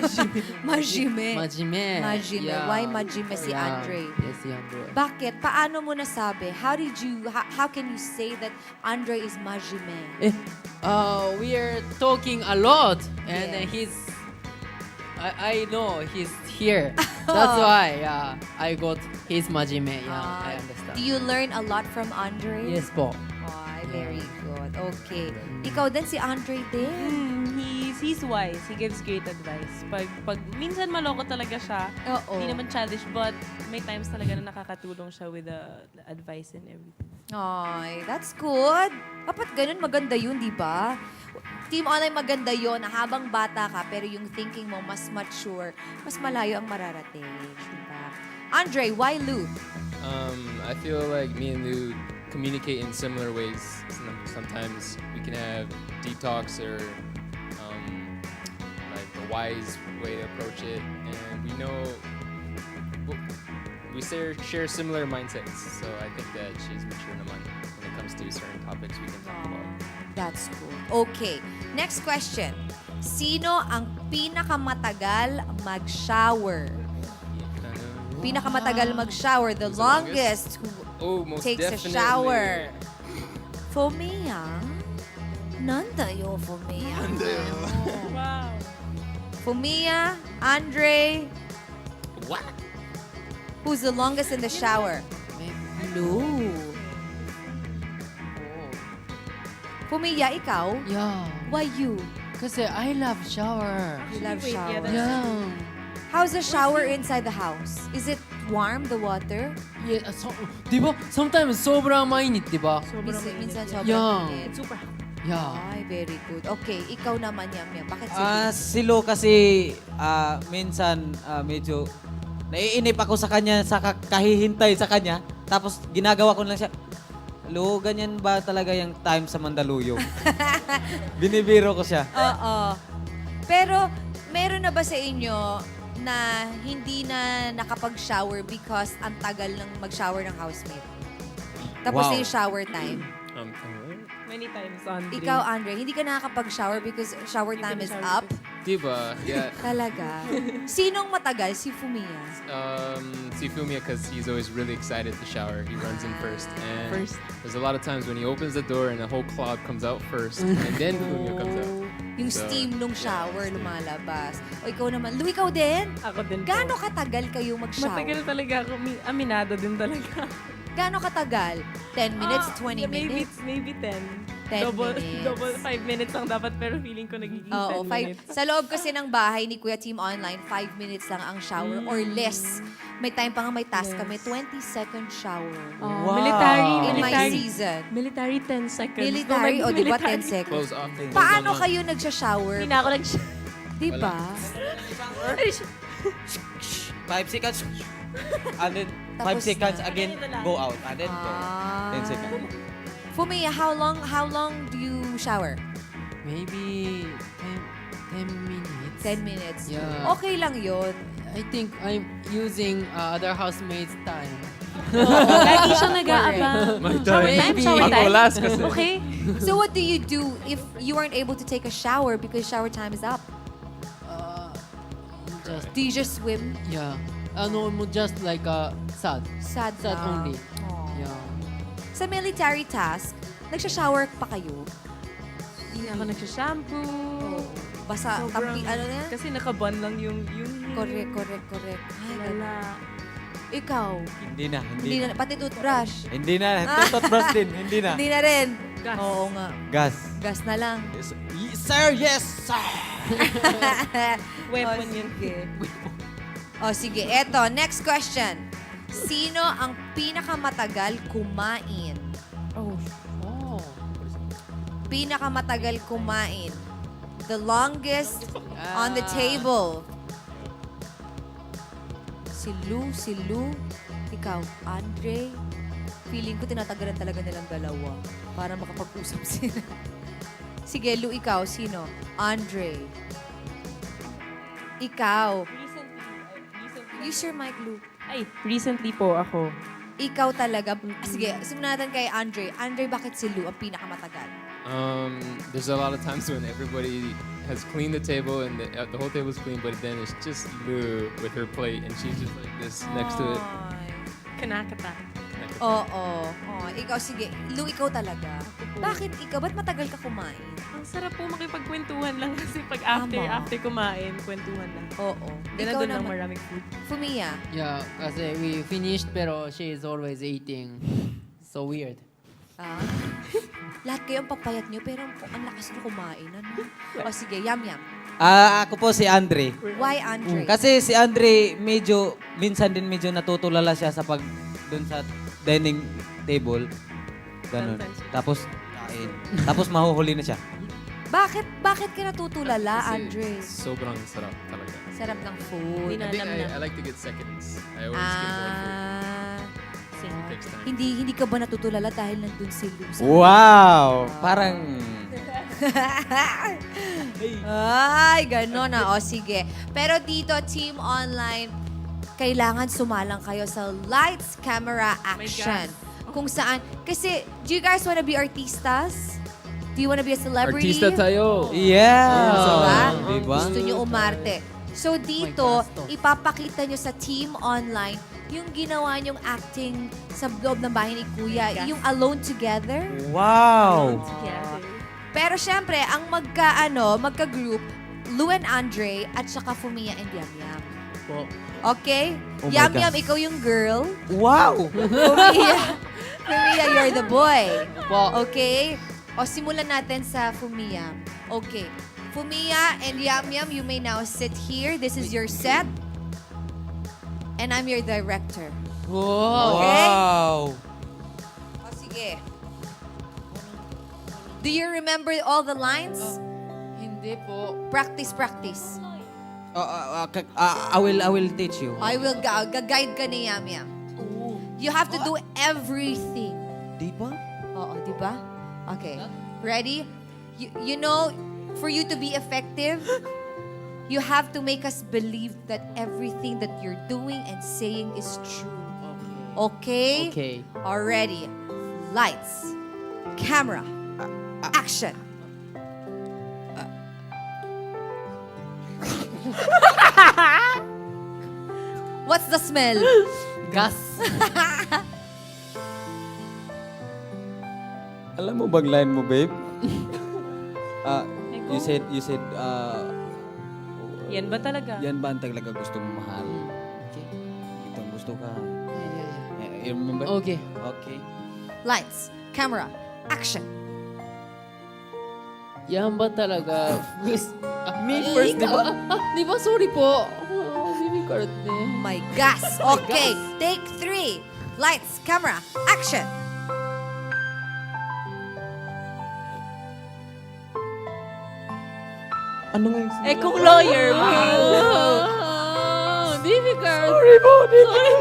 Majime. Majime. Majime. Yeah. Why majime si Yeah. Andre? Yes, si Andre. Bakit? Paano mo nasabi? How can you say that Andre is majime? We are talking a lot, and Yes. I know he's here. That's why, I got his majime. Yeah, I understand. Do you learn a lot from Andre? Yes po. Ay, very good. Okay. Ikaw din si Andre din? He's wise. He gives great advice. Pag minsan maloko talaga siya. Oo. Hindi naman childish, but may times talaga na nakakatulong siya with the advice and everything. Ay, that's good. Dapat ganun, maganda yun, di ba? Team Online maganda yun na habang bata ka, pero yung thinking mo mas mature, mas malayo ang mararating. Di ba? Andre, why Lou? I feel like me and Lou communicate in similar ways. Sometimes we can have deep talks or like a wise way to approach it, and we share similar mindsets. So I think that she's mature naman when it comes to certain topics we can talk about. That's good. Okay. Next question. Sino ang pinakamatagal mag-shower? Pinakamatagal mag-shower. The Who's the longest who Most takes definitely. a shower. Fumiya? Nandayo, Fumiya. Wow. Fumiya, Andre. What? Who's the longest in the shower? Lou. Fumiya, ikaw? Yeah. Why you? Kasi I love shower. You love Wait, yeah, shower. that's- Yeah. How's the shower inside the house? Is it warm, the water? Yeah, di ba? Sometimes sobrang mainit, di ba? Sobrang Minsan mainit. sobrang Yeah. init. It's super hot. Yeah. Ay, very good. Okay, ikaw naman, Yam-Yam. Bakit si Si Lo kasi minsan medyo naiinip ako sa kanya sa kahihintay sa kanya. Tapos ginagawa ko na lang siya. Lu, ganyan ba talaga yung time sa Mandaluyong? Binibiro ko siya. Oo. Pero, meron na ba sa inyo na hindi na nakapag-shower because ang tagal ng mag-shower ng housemate? Tapos Wow. na yung shower time. Many times, Andre. Ikaw, Andre, hindi ka nakakapag-shower because shower time is up? Diba? Yeah. Talaga. Sinong matagal? Si Fumiya. See Fumiya because he's always really excited to shower. He runs in first. And First. there's a lot of times when he opens the door and the whole cloud comes out first. And then Fumiya comes out. Yung So, steam nung shower lumalabas. O ikaw naman. Lu, ikaw din? Ako din po. Gaano katagal kayo mag-shower? Matagal talaga ako. Aminado din talaga. Gaano katagal? 10 minutes? 20 maybe, minutes? Maybe 10. 10 double, minutes. Double 5 minutes lang dapat pero feeling ko nagiging 10 Oo, minutes. Sa loob kasi ng bahay ni Kuya Team Online, 5 minutes lang ang shower or less. May time pa nga may task kami, 20-second shower. Oh, Wow. Military. In my military. season. Military 10 seconds. Military, o di ba 10 Close seconds? off. Close Paano on. kayo nagsha-shower? Hindi na ako Di ba? 5 seconds. And then, 5 Tapos seconds na. again, go out. And then go. 10 seconds. Fumiya, how long do you shower? Maybe 10 minutes. 10 minutes. Yeah. Okay lang yun. I think I'm using other housemates' time. Lagi siya nag-aabang. My Shower time. time, shower Ako time. last kasi. Okay. So what do you do if you aren't able to take a shower because shower time is up? Just, Do you just swim? yeah. Just like sad. Sad Sad lang. only. Aw. Yeah. Sa military task, nagsha-shower pa kayo? Hindi na ako nagsha-shampoo. Basta, Sobrang- ano na yan? Kasi nakaban lang yung Correct. Ay, ganun. Lala. Ikaw, Hindi na. hindi na, pati toothbrush. Hindi na. Toothbrush din. Hindi na. Hindi na rin. Gas. Oo nga. Gas. Gas na lang. Yes, sir, yes, sir. Weapon O, yun. sige. O sige, eto, next question. Sino ang pinakamatagal kumain? Oh. Pinakamatagal kumain. The longest on the table. Si Lou, ikaw, Andre. Feeling ko tinatagalan talaga nilang dalawa para makapag-usap sila. Sige, Lou, ikaw, sino? Andre. Ikaw. Use your mic, Lou. Ay, recently po ako. Ikaw talaga. Sige, simulan natin kay Andre. Andre, bakit si Lou ang pinakamatagal? There's a lot of times when everybody has cleaned the table and the whole table's clean, but then it's just Lou with her plate and she's just like this next to it. Kanakata. Oo. Ikaw, sige. Lou, ikaw talaga. Bakit ikaw? Ba't matagal ka kumain? Ang sarap po makipagkwentuhan lang kasi pag Tama. after kumain, kwentuhan lang. Oo. Gana Ikaw doon lang naman. maraming food. Fumiya. Yeah, kasi we finished pero she is always eating. So weird. Ah. Lahat kayo ang papayat nyo, pero ang lakas nyo kumain. Ano? O sige, yum. Ako po si Andre. Why Andre? Kasi si Andre minsan din medyo natutulala siya sa doon sa dining table. Ganun. Tapos kain. Tapos mahuhuli na siya. Bakit ka natutulala, Kasi Andre? sobrang sarap talaga. Sarap ng food. I think I like to get seconds. I always get more food. It takes time. Hindi ka ba natutulala dahil nandun si Lou? Wow! Parang Ay, gano'n na. O, sige. Pero dito, Team Online, kailangan sumalang kayo sa lights, camera, action. Kung saan, kasi, do you guys wanna be artistas? Do you wanna be a celebrity? Artista tayo. yeah. Diba? Diba? Gusto nyo umarte. So dito, ipapakita nyo sa Team Online yung ginawa nyong acting sa loob ng bahay ni Kuya. Yung Alone Together. Wow! Pero syempre, ang magka-group, Lou and Andre at saka Fumiya and Yam Yam. Okay? Oh my Yam gosh. Yam, ikaw yung girl. Wow! Fumiya, you're the boy. Okay? O, simulan natin sa Fumiya. Okay. Fumiya and Yam Yam, you may now sit here. This is your set. And I'm your director. Wow! Okay? Wow! O, sige. Do you remember all the lines? Hindi po. Practice. I will teach you. I will guide ka ni Yam Yam. You have to do everything. Di ba? Oo, di ba? Okay. Ready? You know, for you to be effective, you have to make us believe that everything that you're doing and saying is true. Okay? Okay. Already. Lights. Camera. Action. What's the smell? Gas. Alam mo bang line mo, babe? You said, Yan ba talaga? yan ba ang talaga gusto mo mahal? Okay. Itong gusto ka. Yeah. You remember? Okay. Okay. Lights. Camera. Action. Yan ba talaga? Me first, di ba? Di ba? Sorry po. Baby card My gas. Okay. Take 3. Lights. Camera. Action. Ano nga yung Eh, kung lawyer, mahal. Baby card. Sorry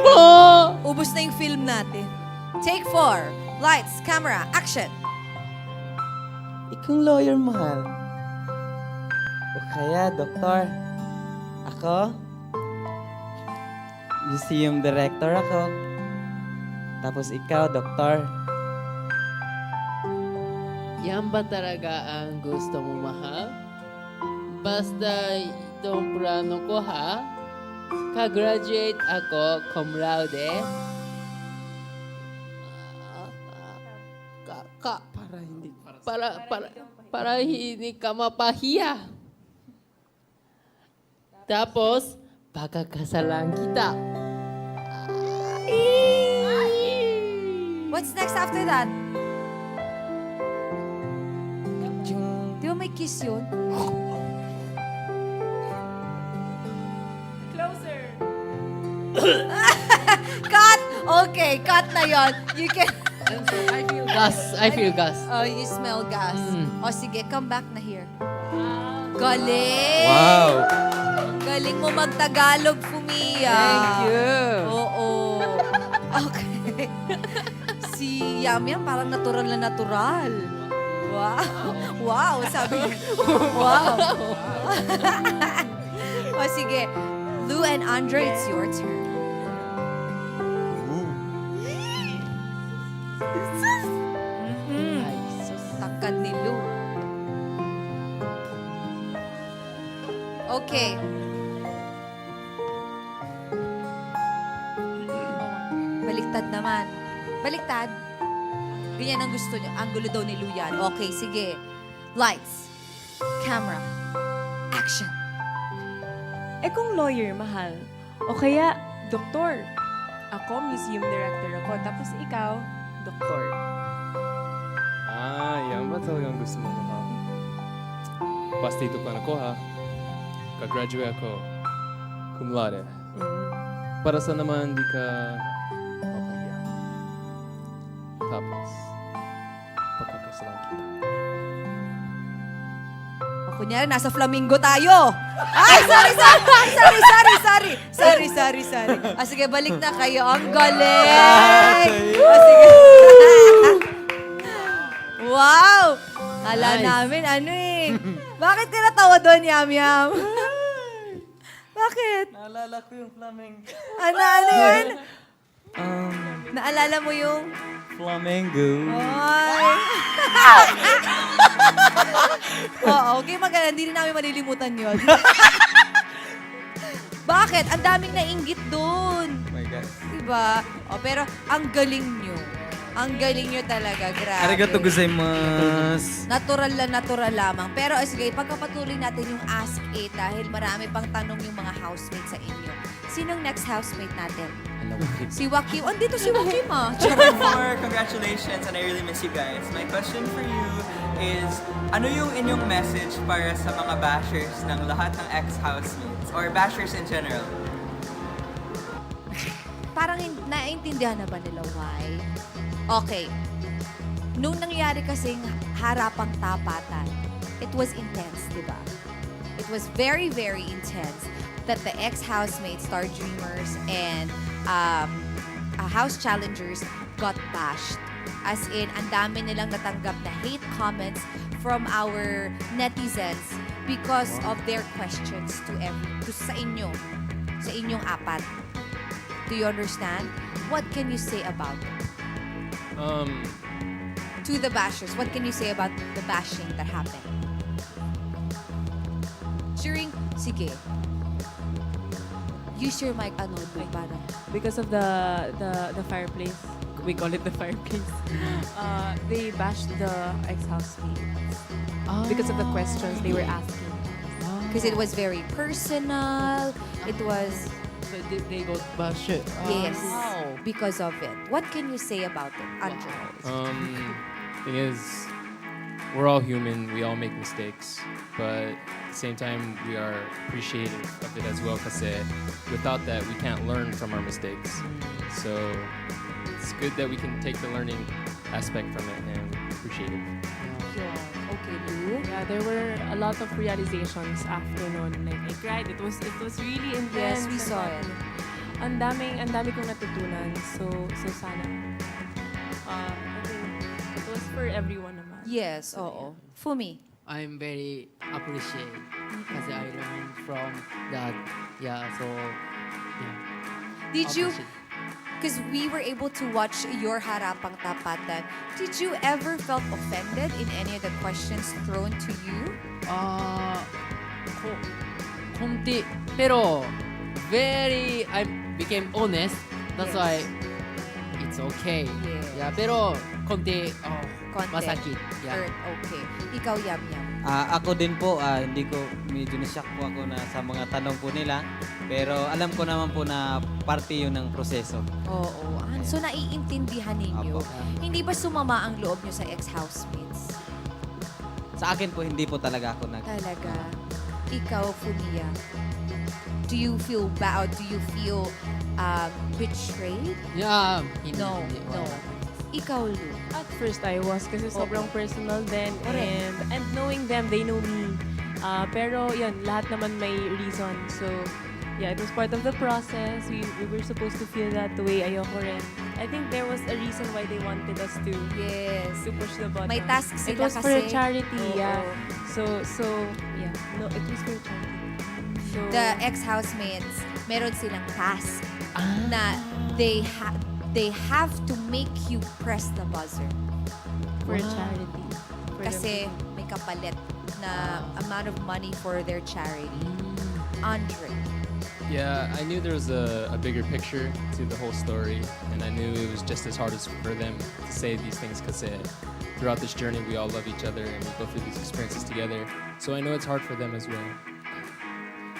po. Ubus na yung film natin. Take 4. Lights. Camera. Action. Ikong lawyer, mahal. O kaya, doktor. Ako? Museum director ako. Tapos ikaw, doktor. Yan ba talaga ang gusto mo, mahal? Basta itong plano ko, ha? Ka-graduate ako, cum laude. Para hindi ka mapahiya. Tapos, pagkakasalan kita. What's next after that? Di ba may kiss yun? Closer. Cut! Okay, cut na yon. You can... I feel gas. Oh, you smell gas. Mm. O sige, come back na here. Galing! Wow! Galing mo mag-Tagalog, Fumia. Thank you. Oo. Okay. Si Yam Yam parang natural na natural. Wow. Wow, sabi niya. Wow. O sige, Lou and Andre, it's your turn. Ay, sus. Takad ni Lou. Okay. Baliktad naman. Baliktad. Ganyan ang gusto niyo. Ang gulo daw ni Lou yan. Okay, sige. Lights. Camera. Action. Eh, kung lawyer, mahal. O kaya, doktor. Ako, museum director ako. Tapos ikaw, doktor. Yan ba talagang gusto mo, ha? Basta ito pa ako, ha? Ka-graduate ako. Cum laude. Para sa naman di ka mapahiya. Tapos, pagkakasalan kita. O, kunyari, nasa Flamingo tayo. Ay, sorry. Ah, sige, balik na kayo. Ang galing. Ah, sige. Wow! Kala Nice. namin, ano eh. Bakit ka natawa doon, Yam Yam? Bakit? Naalala ko yung flamenco. Ano yun? Naalala mo yung... Flamengo. Ay! Oo, okay, maganda. Hindi rin namin malilimutan yun. Bakit? Ang daming nainggit doon. Oh my God. Diba? O, pero ang galing nyo. Ang galing nyo talaga, grabe. Arigato gozaimasu. Natural lamang. Pero sige, pagkapatuloy natin yung Ask It dahil marami pang tanong yung mga housemate sa inyo. Sinong next housemate natin? Si Joaquim. Oh, dito si Joaquim ah. Before, congratulations and I really miss you guys. My question for you is, ano yung inyong message para sa mga bashers ng lahat ng ex-housemates or bashers in general? Parang naiintindihan na ba nila why? Okay. Nung nangyari kasing harapang tapatan, it was intense, di ba? It was very, very intense that the ex-housemates, Star Dreamers, and house challengers got bashed As in, ang dami nilang natanggap na hate comments from our netizens because of their questions to sa inyong apat. Do you understand? What can you say about it? To the bashers, what can you say about the bashing that happened? Sige. Use your mic, para. Because of the fireplace, we call it the fireplace. They bashed the ex-housemates because of the questions they were asking. Because it was very personal. It was, So they got bashed. yes, because of it. What can you say about it, Andre? Thing is, we're all human. We all make mistakes, but at the same time, we are appreciative of it as well. Because without that, we can't learn from our mistakes. So it's good that we can take the learning aspect from it and appreciate it. Okay, Lou? Yeah, there were a lot of realizations after noon. Like, I cried. It was really intense. Yes, we saw it. Ang dami kong natutunan. So sana. I think it was for everyone naman. Yes, oo. Fumi? I'm very appreciative because I learned from that. Yeah, so yeah. Did you, Appreciate. because we were able to watch your Harapang Tapatan, did you ever felt offended in any of the questions thrown to you? konti. Pero I became honest. That's Yes. why it's okay. Yes. Yeah, pero konti Konti. masakit. Yeah. Hurt, okay. Ikaw, Yam Yam. Ako din po, hindi ko, medyo nashock po ako na sa mga tanong po nila. Pero alam ko naman po na parte yun ng proseso. Oo. So, naiintindihan ninyo. Apo. Hindi ba sumama ang loob nyo sa ex-housemates? Sa akin po, hindi po talaga ako Talaga. Ikaw, Fulia. Do you feel bad? Do you feel betrayed? Yeah. Hindi, No, hindi. no. Ikaw, Lu. At first I was kasi sobrang personal din Correct. and knowing them, they know me. Pero yun, lahat naman may reason. So yeah, it was part of the process. We were supposed to feel that way. Ayoko rin. I think there was a reason why they wanted us to Yes. push the button. May task It sila was for a kasi. charity, Oo. yeah. So yeah, no, it was for a charity. So The ex-housemates, meron silang task na they have to make you press the buzzer. for a charity. For them Kasi may kapalit na amount of money for their charity. Andre. Yeah, I knew there was a bigger picture to the whole story, and I knew it was just as hard as for them to say these things because throughout this journey we all love each other and we go through these experiences together. So I know it's hard for them as well.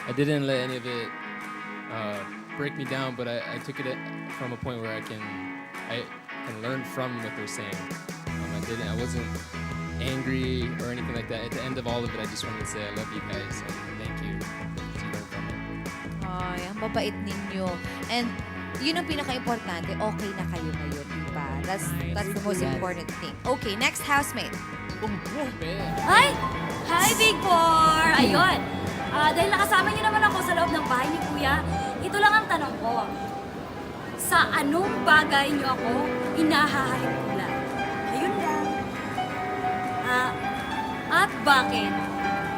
I didn't let any of it break me down, but I took it from a point where I can learn from what they're saying. I wasn't angry or anything like that. At the end of all of it, I just wanted to say I love you guys and thank you to learn from it. Ay, ang babait ninyo. And yun ang pinaka-importante, okay na kayo ngayon, di ba? That's the most Yes. important thing. Okay, next housemate. Hi! Hi, Big Four! Ayun! Dahil nakasama niyo naman ako sa loob ng bahay ni Kuya, ito lang ang tanong ko. Sa anong bagay niyo ako inahahalikulan? Ayun lang. At bakit?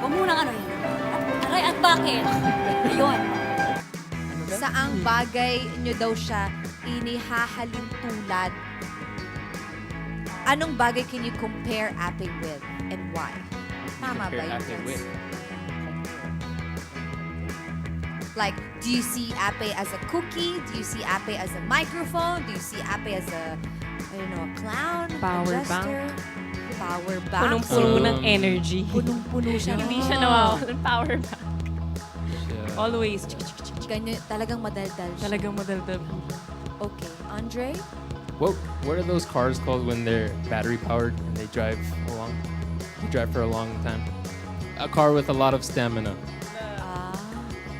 Huwag munang ano yun. At bakit? Ayun. Saang bagay nyo daw siya inihahalin tulad? Anong bagay can you compare Ape with and why? Tama ba Compare yun? Ape guys? with. Like, do you see Ape as a cookie? Do you see Ape as a microphone? Do you see Ape as a, I don't know, a clown? Power a jester? Power bank? punong-puno ng energy. Punong-puno siya. Hindi siya nawawala ng power bank. Yeah. Always. Ganyan, talagang madaldal siya. Talagang madaldal. Okay. Andre? What are those cars called when they're battery powered and they drive along? They drive for a long time. A car with a lot of stamina.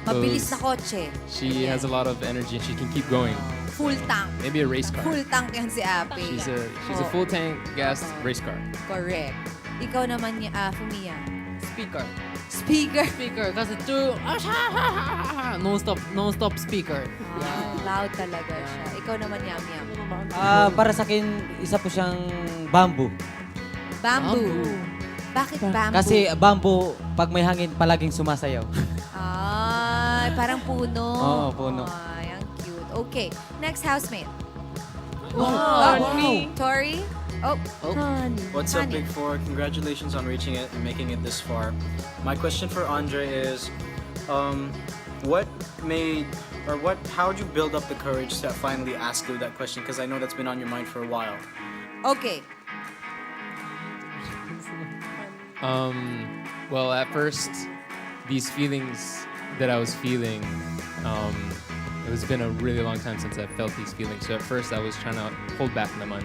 Mabilis na kotse. She has a lot of energy and she can keep going. Full tank. Maybe a race car. Full tank yan si Ape. She's a full tank gas race car. Correct. Ikaw naman, Fumiya. Speaker. Speaker. Speaker. Kasi non-stop speaker. Loud talaga siya. Ikaw naman, Yam Yam. Para sa akin, isa po siyang bamboo. Bamboo. Bakit bamboo? Kasi bamboo, pag may hangin, palaging sumasayaw. Ay, parang puno. Oo, puno. Ay, ang cute. Okay, next housemate. Wow. Tori? Oh, What's up, Honey. Big Four? Congratulations on reaching it and making it this far. My question for Andre is, how'd you build up the courage to finally ask Lou that question? Because I know that's been on your mind for a while. okay. Well, at first, these feelings that I was feeling, it's been a really long time since I felt these feelings. So at first, I was trying to hold back naman.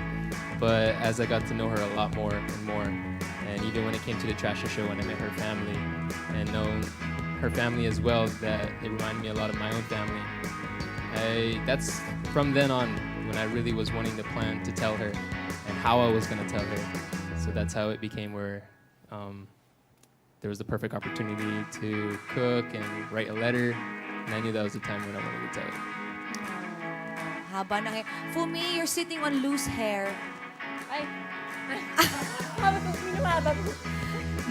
But as I got to know her a lot more and more, and even when it came to the Trasher show, when I met her family and known her family as well, that it reminded me a lot of my own family. That's from then on when I really was wanting to plan to tell her and how I was going to tell her. So that's how it became where there was the perfect opportunity to cook and write a letter, and I knew that was the time when I wanted to tell her. Haba ng hair. For me, you're sitting on loose hair. Ay.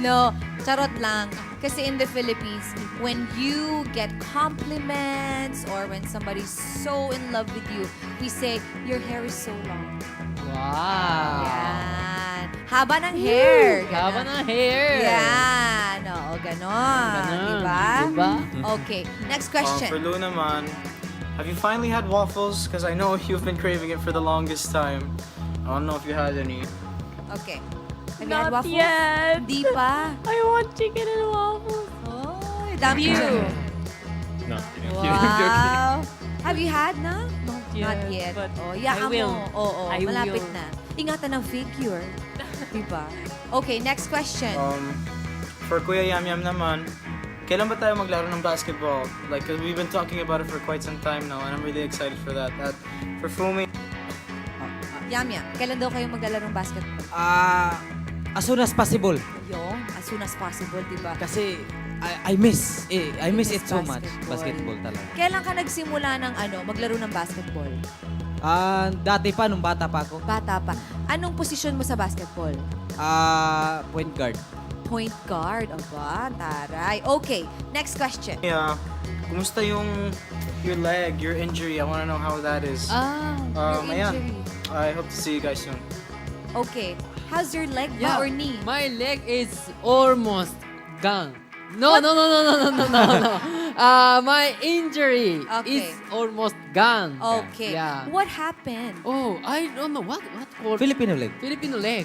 No, charot lang. Kasi in the Philippines, when you get compliments or when somebody's so in love with you, we say, your hair is so long. Wow. Yan. Haba ng hair. Haba ng hair. Yan. Oo, ganon. Diba? Okay, next question. For Lou naman, have you finally had waffles? Because I know you've been craving it for the longest time. I don't know if you had any. Okay. Have you had Not waffles? yet. Di pa? I want chicken and waffles. Oh, dami You. dyan. No, Wow. Have you had na? Not Not yet. but Oh, I yaan will. mo. Oo, I malapit will. na. Ingatan ng figure. Diba? Okay, next question. For Kuya Yam Yam naman, kailan ba tayo maglaro ng basketball? Like, 'cause we've been talking about it for quite some time now, and I'm really excited for that. For Fumi, Yam Yam, kailan daw kayo maglalaro ng basketball? As soon as possible. Yung, as soon as possible, diba? Kasi I miss it so much. Basketball. Basketball talaga. Kailan ka nagsimula ng maglaro ng basketball? Dati pa, nung bata pa ako. Bata pa. Anong posisyon mo sa basketball? Point guard. Point guard. Aba, taray. Okay, next question. yeah, kumusta yung your leg, your injury? I want to know how that is. Your ayan. injury. I hope to see you guys soon. Okay. How's your leg ba or knee? My leg is almost gone. No. My injury Okay. is almost gone. Okay. Yeah. What happened? Oh, I don't know what called Filipino leg. Filipino leg.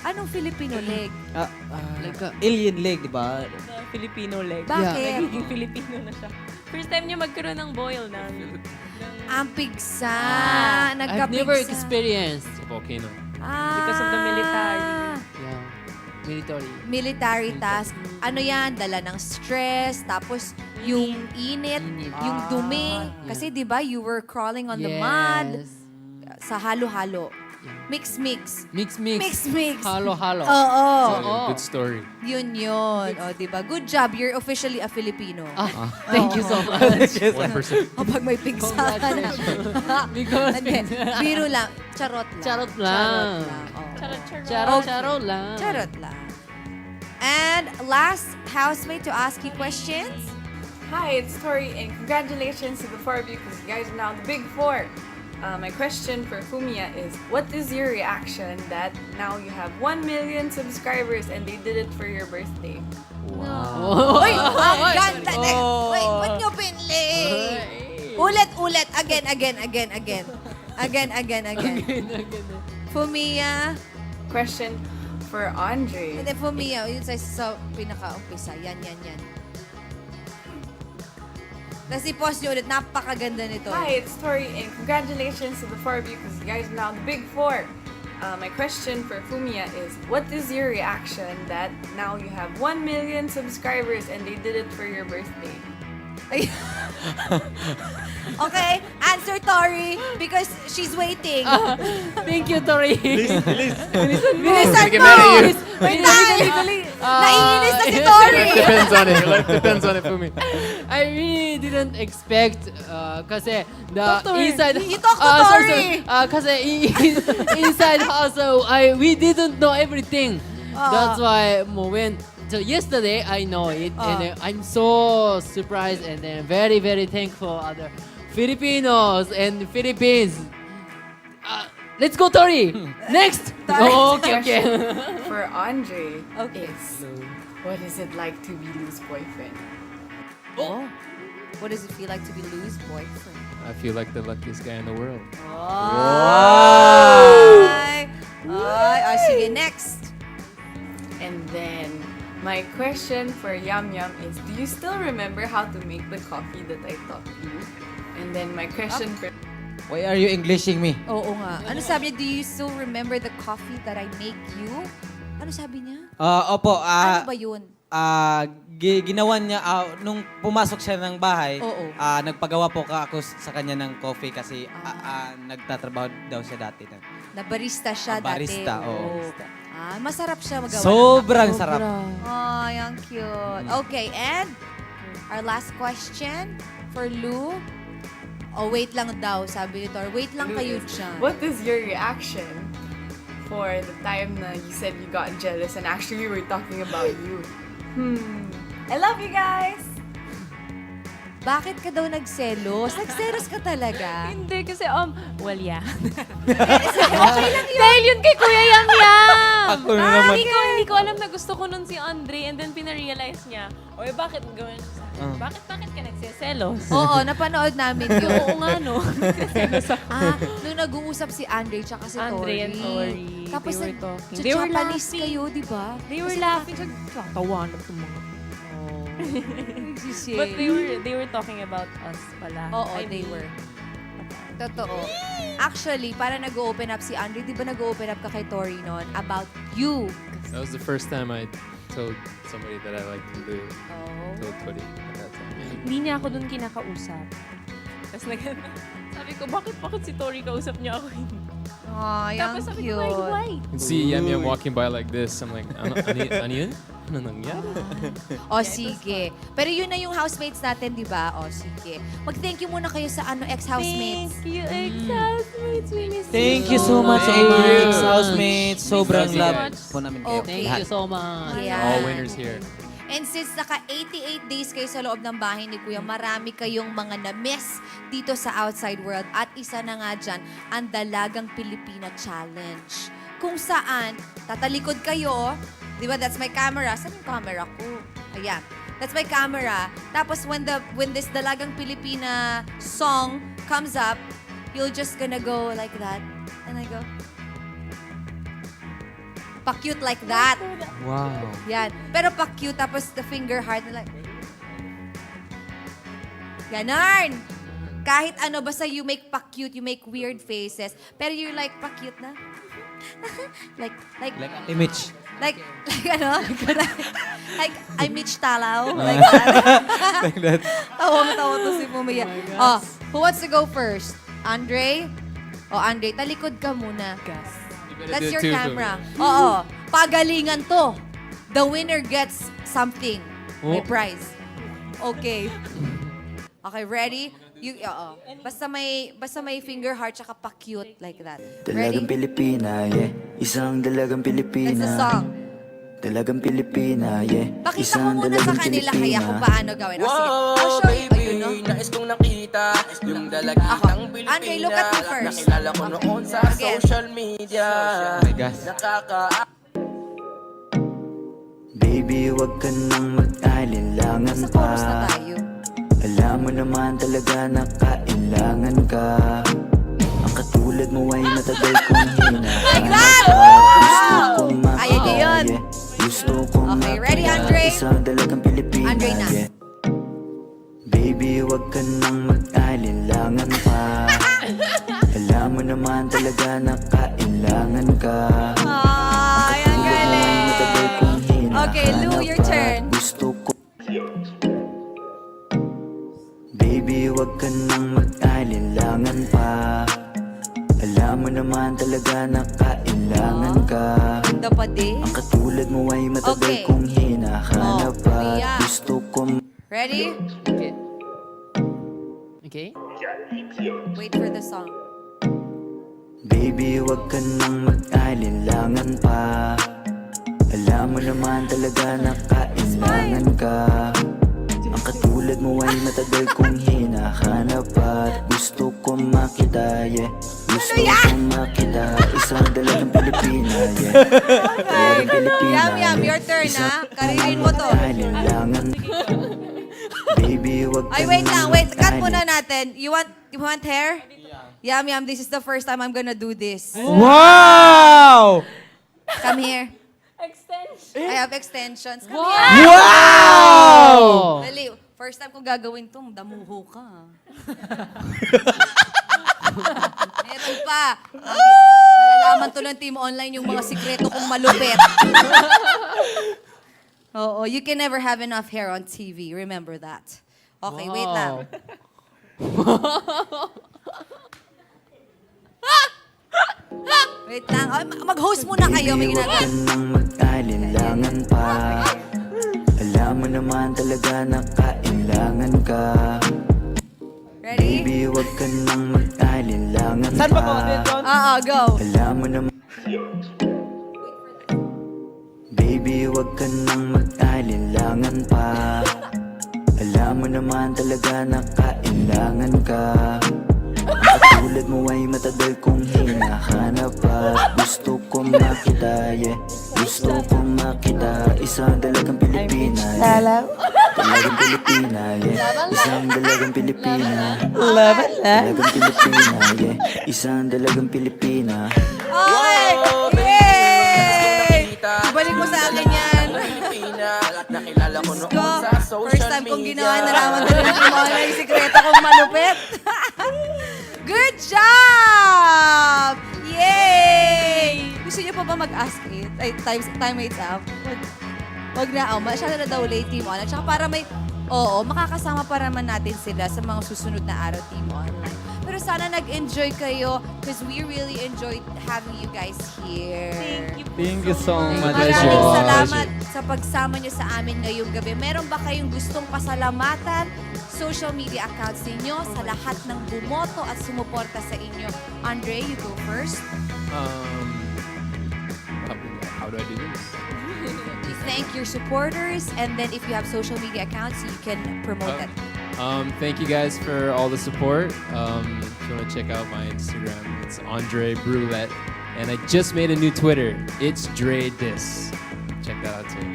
Anong Filipino leg? Like Alien leg, di ba? The Filipino leg. Bakit? Nagiging Filipino na siya. First time niya magkaroon ng boil ng Ang pigsa. I've Nagkapigsa. never experienced. Volcano. because of the military. Yeah. Military task. Ano yan? Dala ng stress, tapos yung init, yung dumi. Kasi di ba you were crawling on the mud. Sa halo-halo. Mix. Mix. Halo. Oo. Good story. Yun. O, di ba? Good job. You're officially a Filipino. Thank you so much. 1%. Kapag may pigsa ka na. Because Hindi. Biro lang. Charot lang. Charot lang. Oo. Charot lang. Charot lang. And last housemate to ask you questions. Hi, it's Tori, and congratulations to the four of you because you guys are now the Big Four. My question for Fumia is, what is your reaction that now you have 1 million subscribers and they did it for your birthday? Uy! Ang ganda na! Uy, ba't nyo pinli? Ulit. Again. Fumia. Question for Andre. Hindi, Fumia. Yun sa pinaka-umpisa. Yan. Tapos i-post nyo ulit. Napakaganda nito. Hi, it's Tori, and congratulations to the four of you because you guys are now the Big Four. My question for Fumia is, what is your reaction that now you have 1 million subscribers and they did it for your birthday? Ay, Okay, answer Tori because she's waiting. Thank you, Tori. Bilisan Get mo! mad at you. Wait lang! Naiinis na si Tori! Life depends on it. Life depends on it, Fumi. I really didn't expect kasi the Talk to her. inside You talk to Tori. kasi inside also we didn't know everything. That's why when so yesterday I know it and I'm so surprised and then very very thankful other Filipinos and Philippines. Let's go, Tori. Next. Oh, okay. For Andre, Okay. what is it like to be Lou's boyfriend? Oh. What does it feel like to be Lou's boyfriend? I feel like the luckiest guy in the world. Ay! Ay, sige, next. And then, my question for Yum Yum is, do you still remember how to make the coffee that I taught you? And then my question for... Why are you Englishing me? Oo nga. Ano sabi niya? Do you still remember the coffee that I make you? Ano sabi niya? Opo, Ano ba yun? ginawa niya, nung pumasok siya ng bahay, Oo. nagpagawa po ako sa kanya ng coffee kasi nagtatrabaho daw siya dati. Na barista siya Barista, dati. oo. Masarap siya magawa. Sobrang sarap. Ay, ang cute. Okay, and our last question for Lou. Oh, wait lang daw, sabi ni Tor. Wait lang kayo dyan. What is your reaction for the time na you said you got jealous and actually we were talking about you? I love you guys! Bakit ka daw nagselos? Nagselos ka talaga? Hindi, kasi, well, yeah. Okay lang yun. Dahil yun kay Kuya Yam Yam! Ako na naman. Hindi ko alam na gusto ko nun si Andre and then pinarealize niya, oy, bakit gawin siya sa akin? Bakit ka nagsiselos? Oo, napanood namin yun. Oo nga, no? Nagsiselos ako. Nung nag-uusap si Andre tsaka si Andre Tori. and Tori. Tapos They were talking. sa They were Japanese laughing. kayo, di ba? They were laughing. Tatawanan itong mga. But they were talking about us pala. Oo, they were. Totoo. Actually, para nag-open up si Andre, di ba nag-open up ka kay Tori noon about you? That was the first time I told somebody that I liked Lou. Oh. Told Tori at that time. Hindi niya ako dun kinakausap. Tapos sabi ko, bakit si Tori kausap niya ako? Ay, ang Tapos sabi cute. ko, why? You can see Yam Yam walking by like this. I'm like, ano yun? Ano nangyari? O, sige. Pero yun na yung housemates natin, di ba? O, sige. Mag-thank you muna kayo sa ex-housemates. Thank you, ex-housemates. We miss Thank you you so much, Thank you. ex-housemates. Sobrang Thank you, love guys. po namin kayo. Okay. Thank you so much. Yeah. All winners here. And since naka 88 days kayo sa loob ng bahay ni Kuya, marami kayong mga na-miss dito sa outside world. At isa na nga dyan, ang Dalagang Pilipina Challenge. Kung saan, tatalikod kayo, di ba, that's my camera. Saan yung camera ko? Ayan. That's my camera. Tapos when this Dalagang Pilipina song comes up, you're just gonna go like that. And I go, pa-cute like that. Wow. Yan. Pero pa-cute, tapos the finger heart, like, ganon. Kahit ano, basta you make pa-cute, you make weird faces, pero you're like, pa-cute na. like, Like image. like ano? like, I'm Mitch Talaw. Like that. Like that. Tawang-tawa to si Pumaya. Who wants to go first? Andre? Andre, talikod ka muna. That's your camera. Oo. Pagalingan to. The winner gets something. May prize. Okay. Okay, ready? Basta may finger heart tsaka pa-cute like that. Ready? Dalagang Pilipina, yeah. Isang dalagang Pilipina. That's the song. Dalagang Pilipina, yeah. Pakita mo muna sa kanila kaya kung paano gawin. O sige, I'll show you. Ayun, no? Nais kong nakita yung dalagitang Pilipina. Andre, look at me first. Nakilala ko noon sa Again. social media. my gosh. Baby, wag ka nang mag-alinlangan Sa pa. chorus na tayo. Alam mo naman talaga na kailangan ka. Ang katulad mo ay matagal kong hinahanap. Like that! Gusto kong Ayan niya yun. Gusto kong Okay, ready, Andre? Isang dalagang Pilipina, Andre na. yeah. Baby, wag ka nang mag-alinlangan pa. Alam mo naman talaga na kailangan ka. Ay, ang galing. Matagal kong Okay, Lou, your turn. Gusto ko. Baby, Baby, wag ka nang mag-alinlangan pa. Alam mo naman talaga na kailangan ka. Ganda pa din. Ang katulad mo ay matagal Okay. kong hinahanap pa. Kuya. Gusto ko Ready? Okay. Wait for the song. Baby, wag ka nang mag-alinlangan pa. Alam mo naman talaga na kailangan ka. Ang katulad mo ay matagal kong hinahanap at gusto ko makita, yeah. Gusto ko makita, isang dalagang Pilipina, yeah. Dalagang Pilipina, Yam, your turn ha. Karirin mo to. Alinlangan. Baby, wag ka Ay, wait lang. Wait, cut nang muna natin. You want hair? Yam, this is the first time I'm gonna do this. Wow! Come here. Extension. I have extensions. Come here. Wow! Dali. First time ko gagawin to, damuho ka. Meron pa. Nalalaman to ng Team Online yung mga sikreto kong malupit. Oo, you can never have enough hair on TV. Remember that. Okay, wait lang. Wait lang. Ay, mag-host muna kayo. May Baby, wag ginagawa. ka nang mag-alinlangan pa. Alam mo naman talaga na kailangan ka. Ready? Baby, wag ka nang mag-alinlangan Saan pa. ba po, Denton? Oo, go. Alam mo naman. Baby, wag ka nang mag-alinlangan pa. Alam mo naman talaga na kailangan ka. Ang katulad mo ay matagal kong hinahanap at gusto ko makita, yeah. Gusto ko makita, isang dalagang Pilipina, yeah. Dalagang Pilipina, yeah. Isang dalagang Pilipina. Dalagang Pilipina, yeah. Isang dalagang Pilipina. Okay! Yay! Ibalik mo sa akin yan. Nakilala ko Go. noon sa social First time kong media. ginawa, nalaman ko na yung mga sikreto kong malupit. Good job! Yay! Gusto niyo pa ba mag-ask it? Ay, time-mates up? Wag na. Oh, masyado na daw late, Team Online. Tsaka para may, makakasama pa naman natin sila sa mga susunod na araw, Team Online. Pero sana nag-enjoy kayo because we really enjoyed having you guys here. Thank you so much. Maraming salamat sa pagsama niyo sa amin ngayong gabi. Meron ba kayong gustong pasalamatan? Social media accounts ninyo sa lahat ng bumoto at sumuporta sa inyo. Andre, you go first. How do I do this? You thank your supporters, and then if you have social media accounts, you can promote it. Thank you guys for all the support. If you want to check out my Instagram, it's Andre Brulette. And I just made a new Twitter. It's Dre Dis. Check that out too.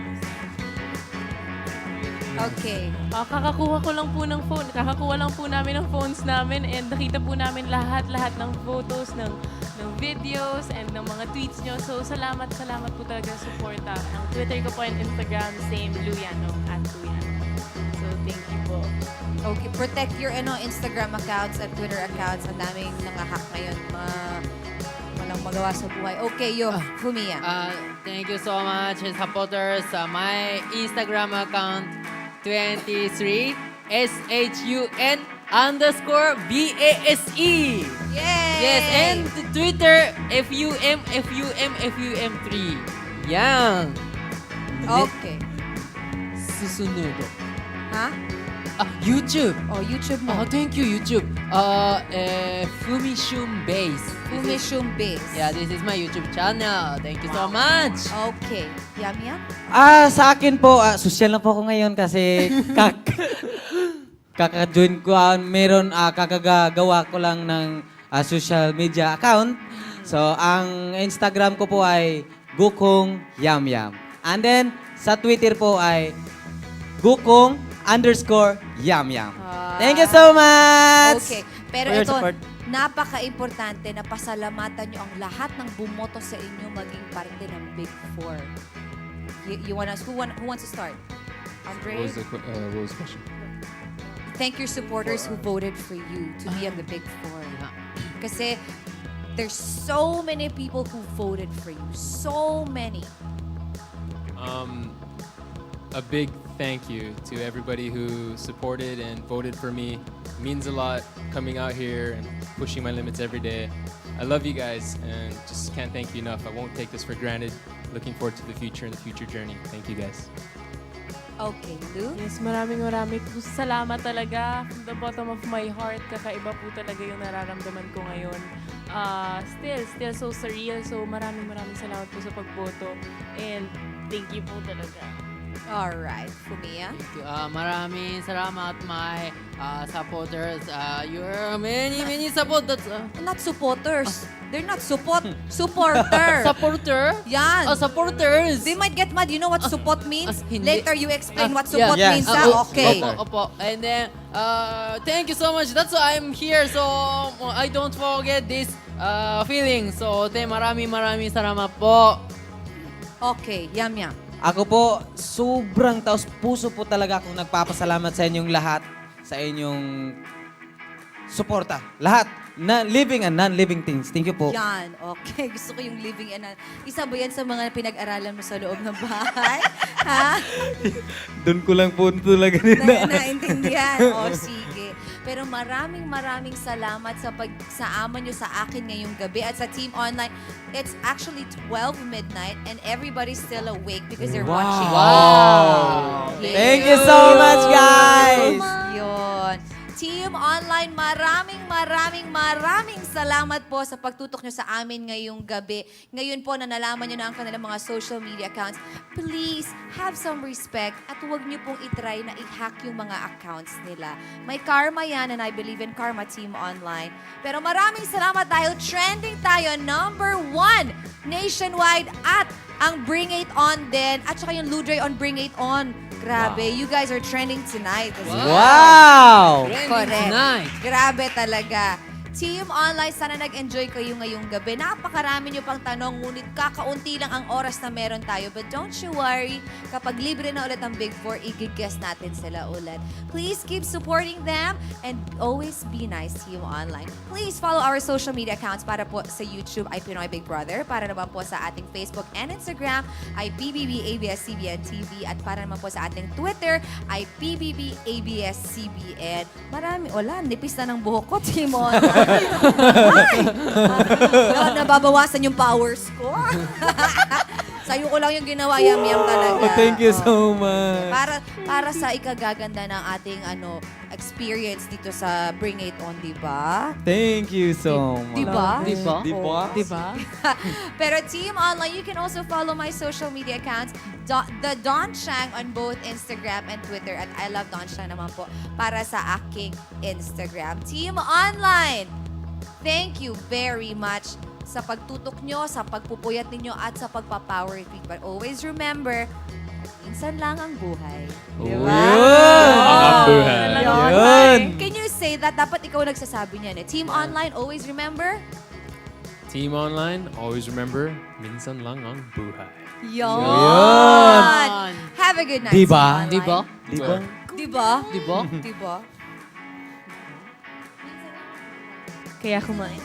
Okay. Kakakuha ko lang po ng phone. Kakakuha lang po namin ng phones namin and nakita po namin lahat ng photos, ng videos, and ng mga tweets nyo. So, salamat po talaga sa suporta. Ang Twitter ko po and Instagram, same, Luyano, @Luyano. So, thank you po. Okay, protect your Instagram accounts at Twitter accounts. Ang daming nang-hack ngayon. Walang magawa sa buhay. Okay, Fumiya. Thank you so much, supporters. My Instagram account 23 SHUN_BASE. Yay! Yes, and Twitter FUM3. Yan. Okay. Susunod. Ha? YouTube. Oh, YouTube mo. Oh, thank you, YouTube. Fumishum Base. Fumishum Base. Yeah, this is my YouTube channel. Thank you so much. Okay. Yum. Sa akin po, social na po ako ngayon kasi kaka-join ko. Kakagawa ko lang ng social media account. So, ang Instagram ko po ay Gukong Yamyam. And then, sa Twitter po ay Gukong_Yamyam. Thank you so much! Okay. Pero For your ito, support. napaka-importante na pasalamatan nyo ang lahat ng bumoto sa inyo maging parte ng Big Four. You wanna, who wants to start? Andre? What was the question? Thank your supporters who voted for you to be on the Big Four. Kasi there's so many people who voted for you. So many. A big thank you to everybody who supported and voted for me. It means a lot coming out here and pushing my limits every day. I love you guys and just can't thank you enough. I won't take this for granted. Looking forward to the future and the future journey. Thank you guys. Okay, Lou? Yes, maraming po salamat talaga. From the bottom of my heart, kakaiba po talaga yung nararamdaman ko ngayon. Still so surreal. So maraming salamat po sa pagboto. And thank you po talaga. Alright, Fumia? Maraming salamat, my supporters. You're many supporters. Not supporters. They're not supporter. Supporter? Yan. Supporters. They might get mad. You know what support means? Hindi. Later you explain what support Yeah. means. Okay. Opo. And then, thank you so much. That's why I'm here. So, I don't forget this feeling. So, maraming salamat po. Okay, Yam. Ako po, sobrang taos puso po talaga akong nagpapasalamat sa inyong lahat, sa inyong suporta. Lahat. Living and non-living things. Thank you po. Yan. Okay. Gusto ko yung living and isa ba yan sa mga pinag-aralan mo sa loob ng bahay? Ha? Doon ko lang po talaga nila. Naintindihan. O, sige. Pero maraming salamat sa pagsama nyo sa akin ngayong gabi at sa Team Online. It's actually 12 midnight and everybody's still awake because they're watching. Wow! Thank you so much, guys! Yun. Team Online, maraming salamat po sa pagtutok nyo sa amin ngayong gabi. Ngayon po na nalaman nyo na ang kanilang mga social media accounts. Please, have some respect at huwag nyo pong itry na i-hack yung mga accounts nila. May karma yan and I believe in karma, Team Online. Pero maraming salamat dahil trending tayo, #1 nationwide at ang Bring It On din at saka yung Ludre on Bring It On. Grabe, you guys are trending tonight. Wow! Correct. Tonight. Grabe talaga. Team Online, sana nag-enjoy kayo ngayong gabi. Napakarami nyo pang tanong, ngunit kakaunti lang ang oras na meron tayo. But don't you worry, kapag libre na ulit ang Big Four, i-guess natin sila ulit. Please keep supporting them and always be nice, Team Online. Please follow our social media accounts para po sa YouTube ay Pinoy Big Brother. Para naman po sa ating Facebook and Instagram ay PBB ABS-CBN TV. At para naman po sa ating Twitter ay PBB ABS-CBN. Nipis na ng buhok ko, Team Online. Ay! Nababawasan yung powers ko. Sa'yo ko lang yung ginawa, Yam talaga. Thank you so much. Para sa ikagaganda ng ating experience dito sa Bring It On, di ba? Thank you so much. Di ba? Diba? Pero Team Online, you can also follow my social media accounts, the Don Chang on both Instagram and Twitter. At I Love Don Chang naman po para sa aking Instagram. Team Online, thank you very much sa pagtutok nyo, sa pagpupuyat ninyo, at sa pagpapower tweet. But always remember, minsan lang ang buhay. Diba? Ang buhay. Yun. Can you say that? Dapat ikaw nagsasabi niyan eh. Team Online, always remember? Team Online, always remember, minsan lang ang buhay. Yon! Have a good night, Diba? Team Online. Diba? Diba? Kaya kumain.